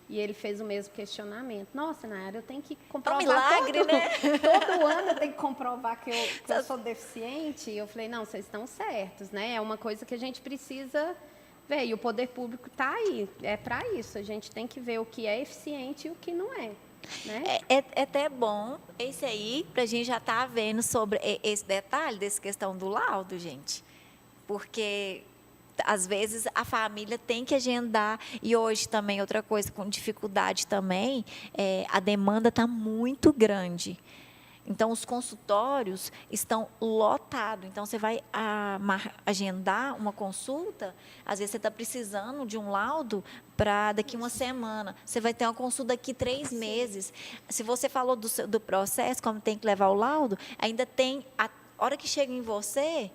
e ele fez o mesmo questionamento. Nossa, Nayara, eu tenho que comprovar milagre, né? todo ano eu tenho que comprovar que eu sou deficiente. E eu falei, não, vocês estão certos, né? É uma coisa que a gente precisa ver. E o poder público está aí, é para isso. A gente tem que ver o que é eficiente e o que não é. Né? É até bom esse aí, para a gente já estar vendo sobre esse detalhe, dessa questão do laudo, gente. Porque, às vezes, a família tem que agendar. E hoje também, outra coisa com dificuldade também, a demanda está muito grande. Então, os consultórios estão lotados. Então, você vai agendar uma consulta, às vezes você está precisando de um laudo para daqui uma semana. Você vai ter uma consulta daqui 3 meses. Se você falou do processo, como tem que levar o laudo, ainda tem, a hora que chega em você,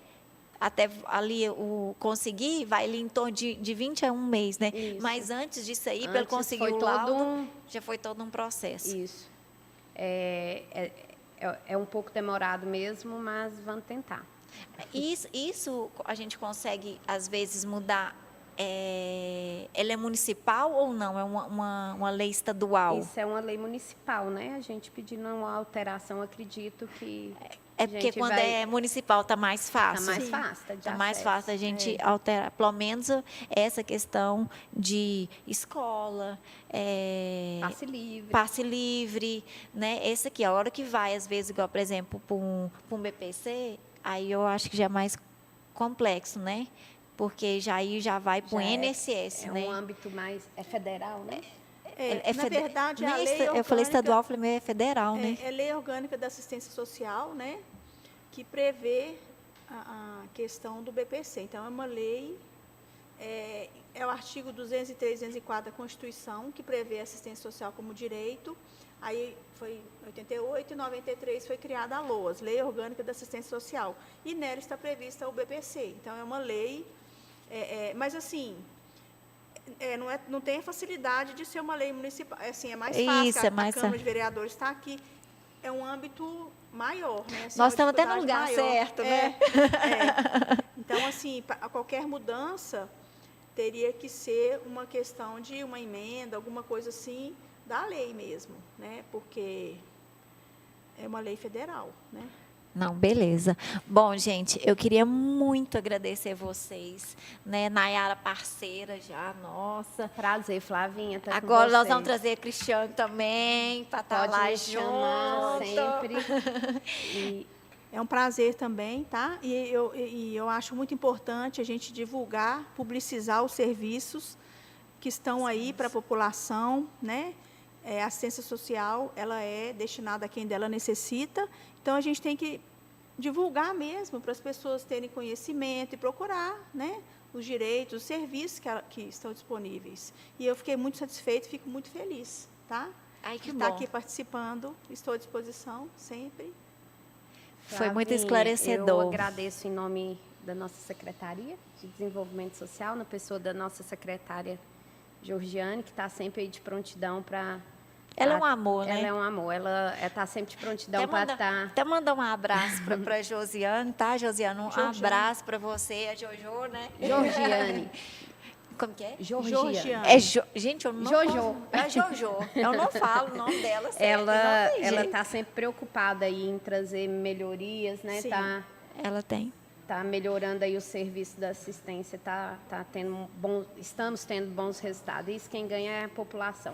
até ali o conseguir, vai ali em torno de 20 a 1 mês, né? Isso. Mas antes disso aí, para ele Antes conseguir foi o todo laudo, já foi todo um processo. Isso. É um pouco demorado mesmo, mas vamos tentar. Isso a gente consegue, às vezes, mudar. Ela é municipal ou não? É uma lei estadual? Isso é uma lei municipal, né? A gente pedindo uma alteração, acredito que É porque quando é municipal está mais fácil. Está mais fácil. Está mais fácil a gente alterar. Pelo menos essa questão de escola, passe livre, né? Esse aqui, a hora que vai, às vezes, igual, por exemplo, para um BPC, aí eu acho que já é mais complexo, né? Porque já vai para o INSS, né? É um âmbito mais... É federal, né? Na verdade, a lei orgânica... Eu falei estadual, falei meio federal, né? É lei orgânica da assistência social, né? Que prevê a questão do BPC. Então, é uma lei... É o artigo 203, 204 da Constituição, que prevê a assistência social como direito. Aí, foi em 88 e 93 foi criada a LOAS, Lei Orgânica da Assistência Social. E nela está prevista o BPC. Então, é uma lei... mas, assim... não tem a facilidade de ser uma lei municipal. Assim, é mais fácil. Isso, a Câmara de Vereadores está aqui. É um âmbito maior, né? Assim, nós estamos até no lugar maior. certo, né? Então, assim, a qualquer mudança teria que ser uma questão de uma emenda, alguma coisa assim, da lei mesmo, né? Porque é uma lei federal, né? Não, beleza. Bom, gente, eu queria muito agradecer vocês, né? Nayara, parceira já, nossa. Prazer, Flavinha, tá com Agora nós vocês. vamos trazer a Cristiane também, para estar lá me chamar junto. sempre. É um prazer também, tá? E eu acho muito importante a gente divulgar, publicizar os serviços que estão aí para a população, né? A assistência social, ela é destinada a quem dela necessita. Então, a gente tem que divulgar mesmo para as pessoas terem conhecimento e procurar, né, os direitos, os serviços que estão disponíveis. E eu fiquei muito satisfeita, fico muito feliz, tá? Ai, que de estar bom. aqui participando. Estou à disposição sempre. Foi muito Flavinha, esclarecedor. Eu agradeço em nome da nossa Secretaria de Desenvolvimento Social, na pessoa da nossa secretária Georgiane, que está sempre aí de prontidão para... Ela é um amor, né? Ela é um amor. Ela está sempre de prontidão para estar... Até mandar um abraço para a Josiane, tá, Josiane? Um abraço para você, a Jojo, né? Georgiane. Como que é? Georgiane. Gente, eu não Jojo. É Jojo. Eu não falo o nome dela certo. Ela está sempre preocupada aí em trazer melhorias, né? Sim. Ela tem. Está melhorando aí o serviço da assistência, estamos tendo bons resultados. Isso quem ganha é a população.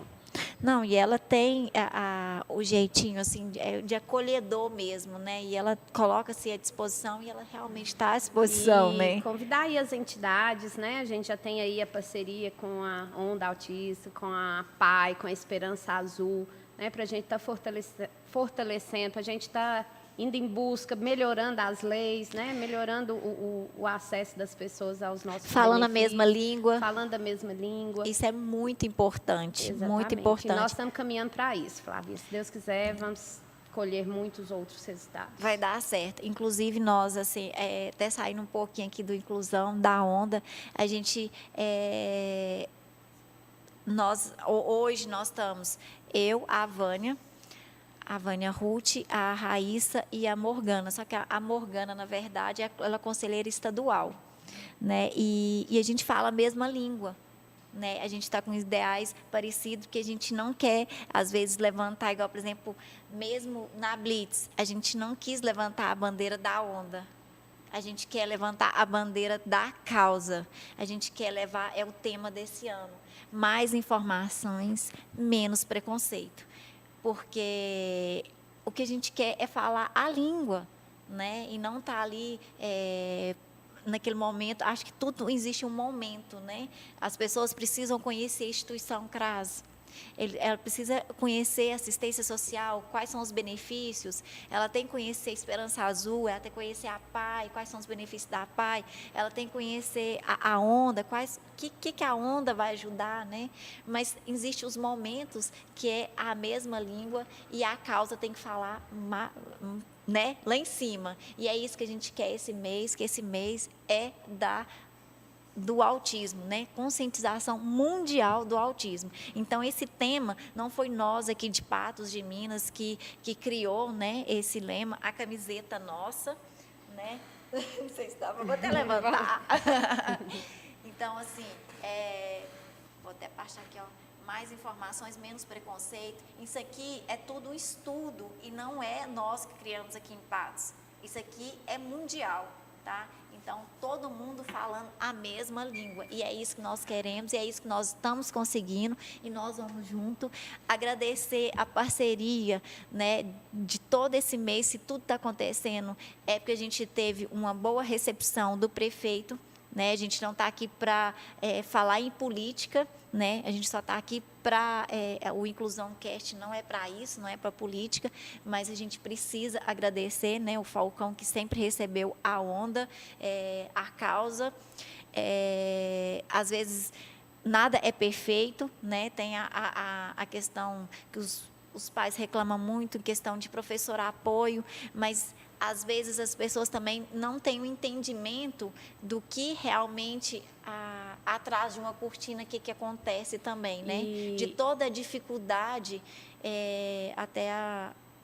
Não, e ela tem o jeitinho assim de acolhedor mesmo, né? E ela coloca-se à disposição e ela realmente está à disposição, né? Convidar aí as entidades, né? A gente já tem aí a parceria com a Onda Autista, com a PAI, com a Esperança Azul, né? Para a gente estar fortalecendo, para a gente estar indo em busca, melhorando as leis, né? Melhorando o acesso das pessoas aos nossos Falando a benefícios, mesma língua. Falando a mesma língua. Isso é muito importante, Exatamente. muito importante. E nós estamos caminhando para isso, Flávia. Se Deus quiser, vamos colher muitos outros resultados. Vai dar certo. Inclusive, nós, assim, até saindo um pouquinho aqui do Inclusão, da Onda, a gente... hoje nós estamos, eu, a Vânia Ruth, a Raíssa e a Morgana. Só que a Morgana, na verdade, ela é conselheira estadual, né? E a gente fala a mesma língua, né? A gente está com ideais parecidos, porque a gente não quer, às vezes, levantar, igual, por exemplo, mesmo na Blitz, a gente não quis levantar a bandeira da onda. A gente quer levantar a bandeira da causa. A gente quer levar, é o tema desse ano, mais informações, menos preconceito. Porque o que a gente quer é falar a língua, né? E não estar ali naquele momento. Acho que tudo existe um momento, né? As pessoas precisam conhecer a instituição CRAS. Ela precisa conhecer assistência social, quais são os benefícios. Ela tem que conhecer Esperança Azul, ela tem que conhecer a PAI, quais são os benefícios da PAI. Ela tem que conhecer a onda, que a onda vai ajudar, né? Mas existem os momentos que é a mesma língua e a causa tem que falar, né, lá em cima. E é isso que a gente quer esse mês, que esse mês é do autismo, né? Conscientização mundial do autismo. Então, esse tema não foi nós aqui de Patos de Minas que criou, né, esse lema, a camiseta nossa, né? Não sei se vou até levantar. Então, assim, vou até passar aqui, ó, mais informações, menos preconceito. Isso aqui é tudo um estudo e não é nós que criamos aqui em Patos. Isso aqui é mundial, tá? Então, todo mundo falando a mesma língua. E é isso que nós queremos, e é isso que nós estamos conseguindo. E nós vamos junto agradecer a parceria, né, de todo esse mês. Se tudo está acontecendo, é porque a gente teve uma boa recepção do prefeito, né? A gente não está aqui para falar em política, né? A gente só está aqui para... o Inclusão Cast não é para isso, não é para política, mas a gente precisa agradecer, né, o Falcão, que sempre recebeu a onda, a causa. Às vezes, nada é perfeito, né? Tem a questão que os pais reclamam muito, questão de professor apoio, mas às vezes as pessoas também não têm o entendimento do que realmente atrás de uma cortina que acontece também, né? De toda a dificuldade,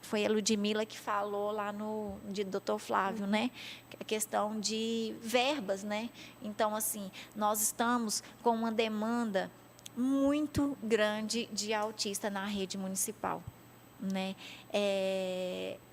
foi a Ludmila que falou lá de Dr. Flávio, né? A questão de verbas, né? Então, assim, nós estamos com uma demanda muito grande de autista na rede municipal, né?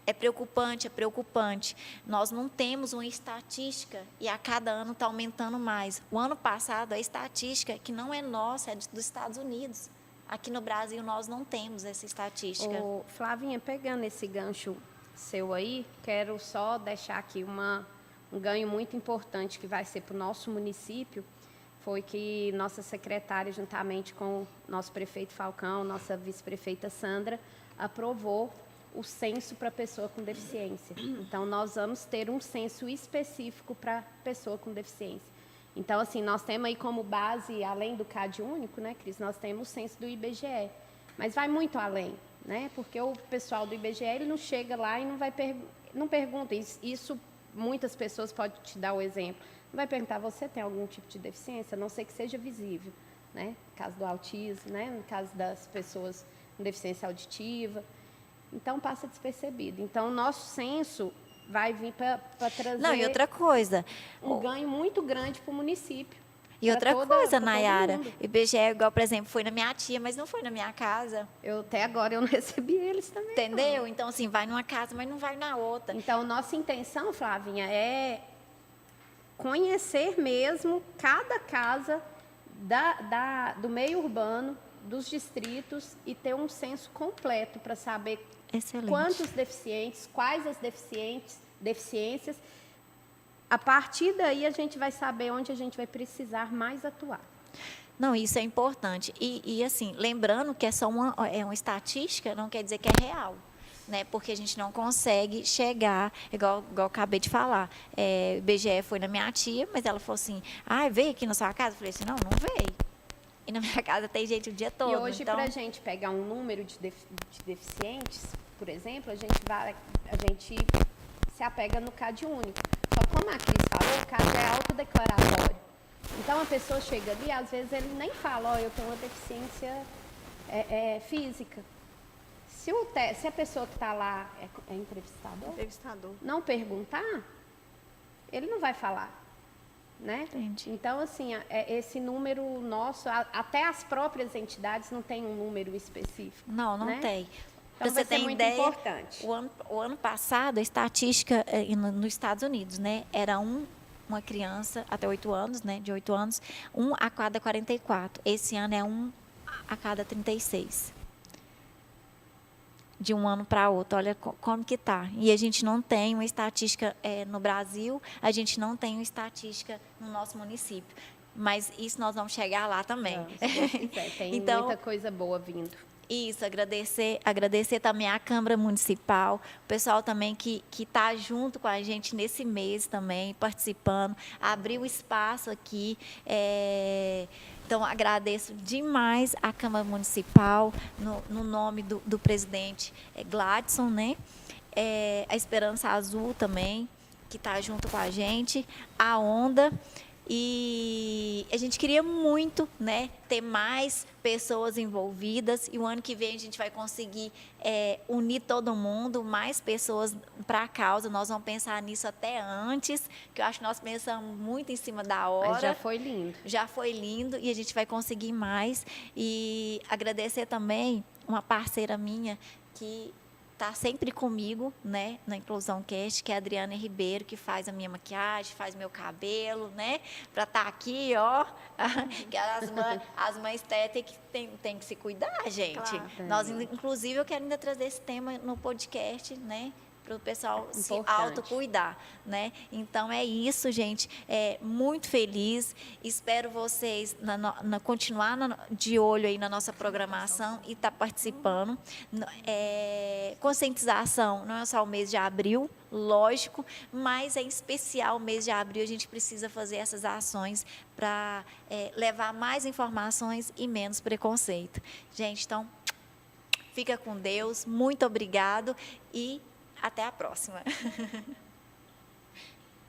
É preocupante, é preocupante. Nós não temos uma estatística e a cada ano está aumentando mais. O ano passado, a estatística, que não é nossa, é dos Estados Unidos. Aqui no Brasil, nós não temos essa estatística. Flavinha, pegando esse gancho seu aí, quero só deixar aqui um ganho muito importante que vai ser para o nosso município, foi que nossa secretária, juntamente com o nosso prefeito Falcão, nossa vice-prefeita Sandra, aprovou o censo para pessoa com deficiência. Então, nós vamos ter um censo específico para pessoa com deficiência. Então, assim, nós temos aí como base, além do CAD único, né, Cris, nós temos o censo do IBGE, mas vai muito além, né, porque o pessoal do IBGE, ele não chega lá e não pergunta, isso muitas pessoas podem te dar o exemplo, não vai perguntar, você tem algum tipo de deficiência, a não ser que seja visível, né, no caso do autismo, né, no caso das pessoas com deficiência auditiva, então passa despercebido. Então, o nosso censo vai vir para trazer... Não, e outra coisa... um ganho muito grande para o município. E outra coisa, Nayara, o IBGE, igual, por exemplo, foi na minha tia, mas não foi na minha casa. Até agora eu não recebi eles também. Entendeu? Não. Então, assim, vai numa casa, mas não vai na outra. Então, nossa intenção, Flavinha, é conhecer mesmo cada casa do meio urbano, dos distritos, e ter um censo completo para saber quantos deficientes, quais as deficiências. A partir daí, a gente vai saber onde a gente vai precisar mais atuar. Não, isso é importante. E assim, lembrando que é só uma estatística, não quer dizer que é real, né? Porque a gente não consegue chegar, igual eu acabei de falar. O IBGE foi na minha tia, mas ela falou assim, veio aqui na sua casa? Eu falei assim, não veio. E na minha casa tem gente o dia todo. E hoje, então... para a gente pegar um número de deficientes, por exemplo, a gente se apega no CAD único. Só como a Cris falou, o CAD é autodeclaratório. Então, a pessoa chega ali, às vezes ele nem fala, eu tenho uma deficiência física. Se a pessoa que está lá é entrevistador, não perguntar, ele não vai falar. Né? Entendi. Então, assim, esse número nosso, até as próprias entidades não têm um número específico. Não né? tem. Então, você tem muito ideia, importante. O ano passado, a estatística nos Estados Unidos, né, era uma criança até 8 anos, né, de 8 anos, 1 a cada 44. Esse ano é 1 a cada 36. De um ano para outro, olha como que está. E a gente não tem uma estatística no Brasil, a gente não tem uma estatística no nosso município. mas isso nós vamos chegar lá também. Não, se Deus quiser, tem Então, muita coisa boa vindo. isso, agradecer também à Câmara Municipal, o pessoal também que está junto com a gente nesse mês também, participando, abriu espaço aqui. Então, agradeço demais à Câmara Municipal, no nome do presidente Gladson, né? A Esperança Azul também, que está junto com a gente, a Onda. E a gente queria muito, né, ter mais pessoas envolvidas, e o ano que vem a gente vai conseguir unir todo mundo, mais pessoas para a causa. Nós vamos pensar nisso até antes, que eu acho que nós pensamos muito em cima da hora. Mas já foi lindo. Já foi lindo, e a gente vai conseguir mais. E agradecer também uma parceira minha que está sempre comigo, né, na Inclusão Cast, que é a Adriana Ribeiro, que faz a minha maquiagem, faz meu cabelo, né, para estar aqui, ó, que as mães têm que se cuidar, gente. Claro. Nós, inclusive, eu quero ainda trazer esse tema no podcast, né, para o pessoal se autocuidar, né? Então, é isso, gente. Muito feliz. Espero vocês continuar de olho aí na nossa programação e estar participando. Conscientização não é só o mês de abril, lógico, mas em especial o mês de abril a gente precisa fazer essas ações para levar mais informações e menos preconceito. Gente, então, fica com Deus. Muito obrigado e até a próxima.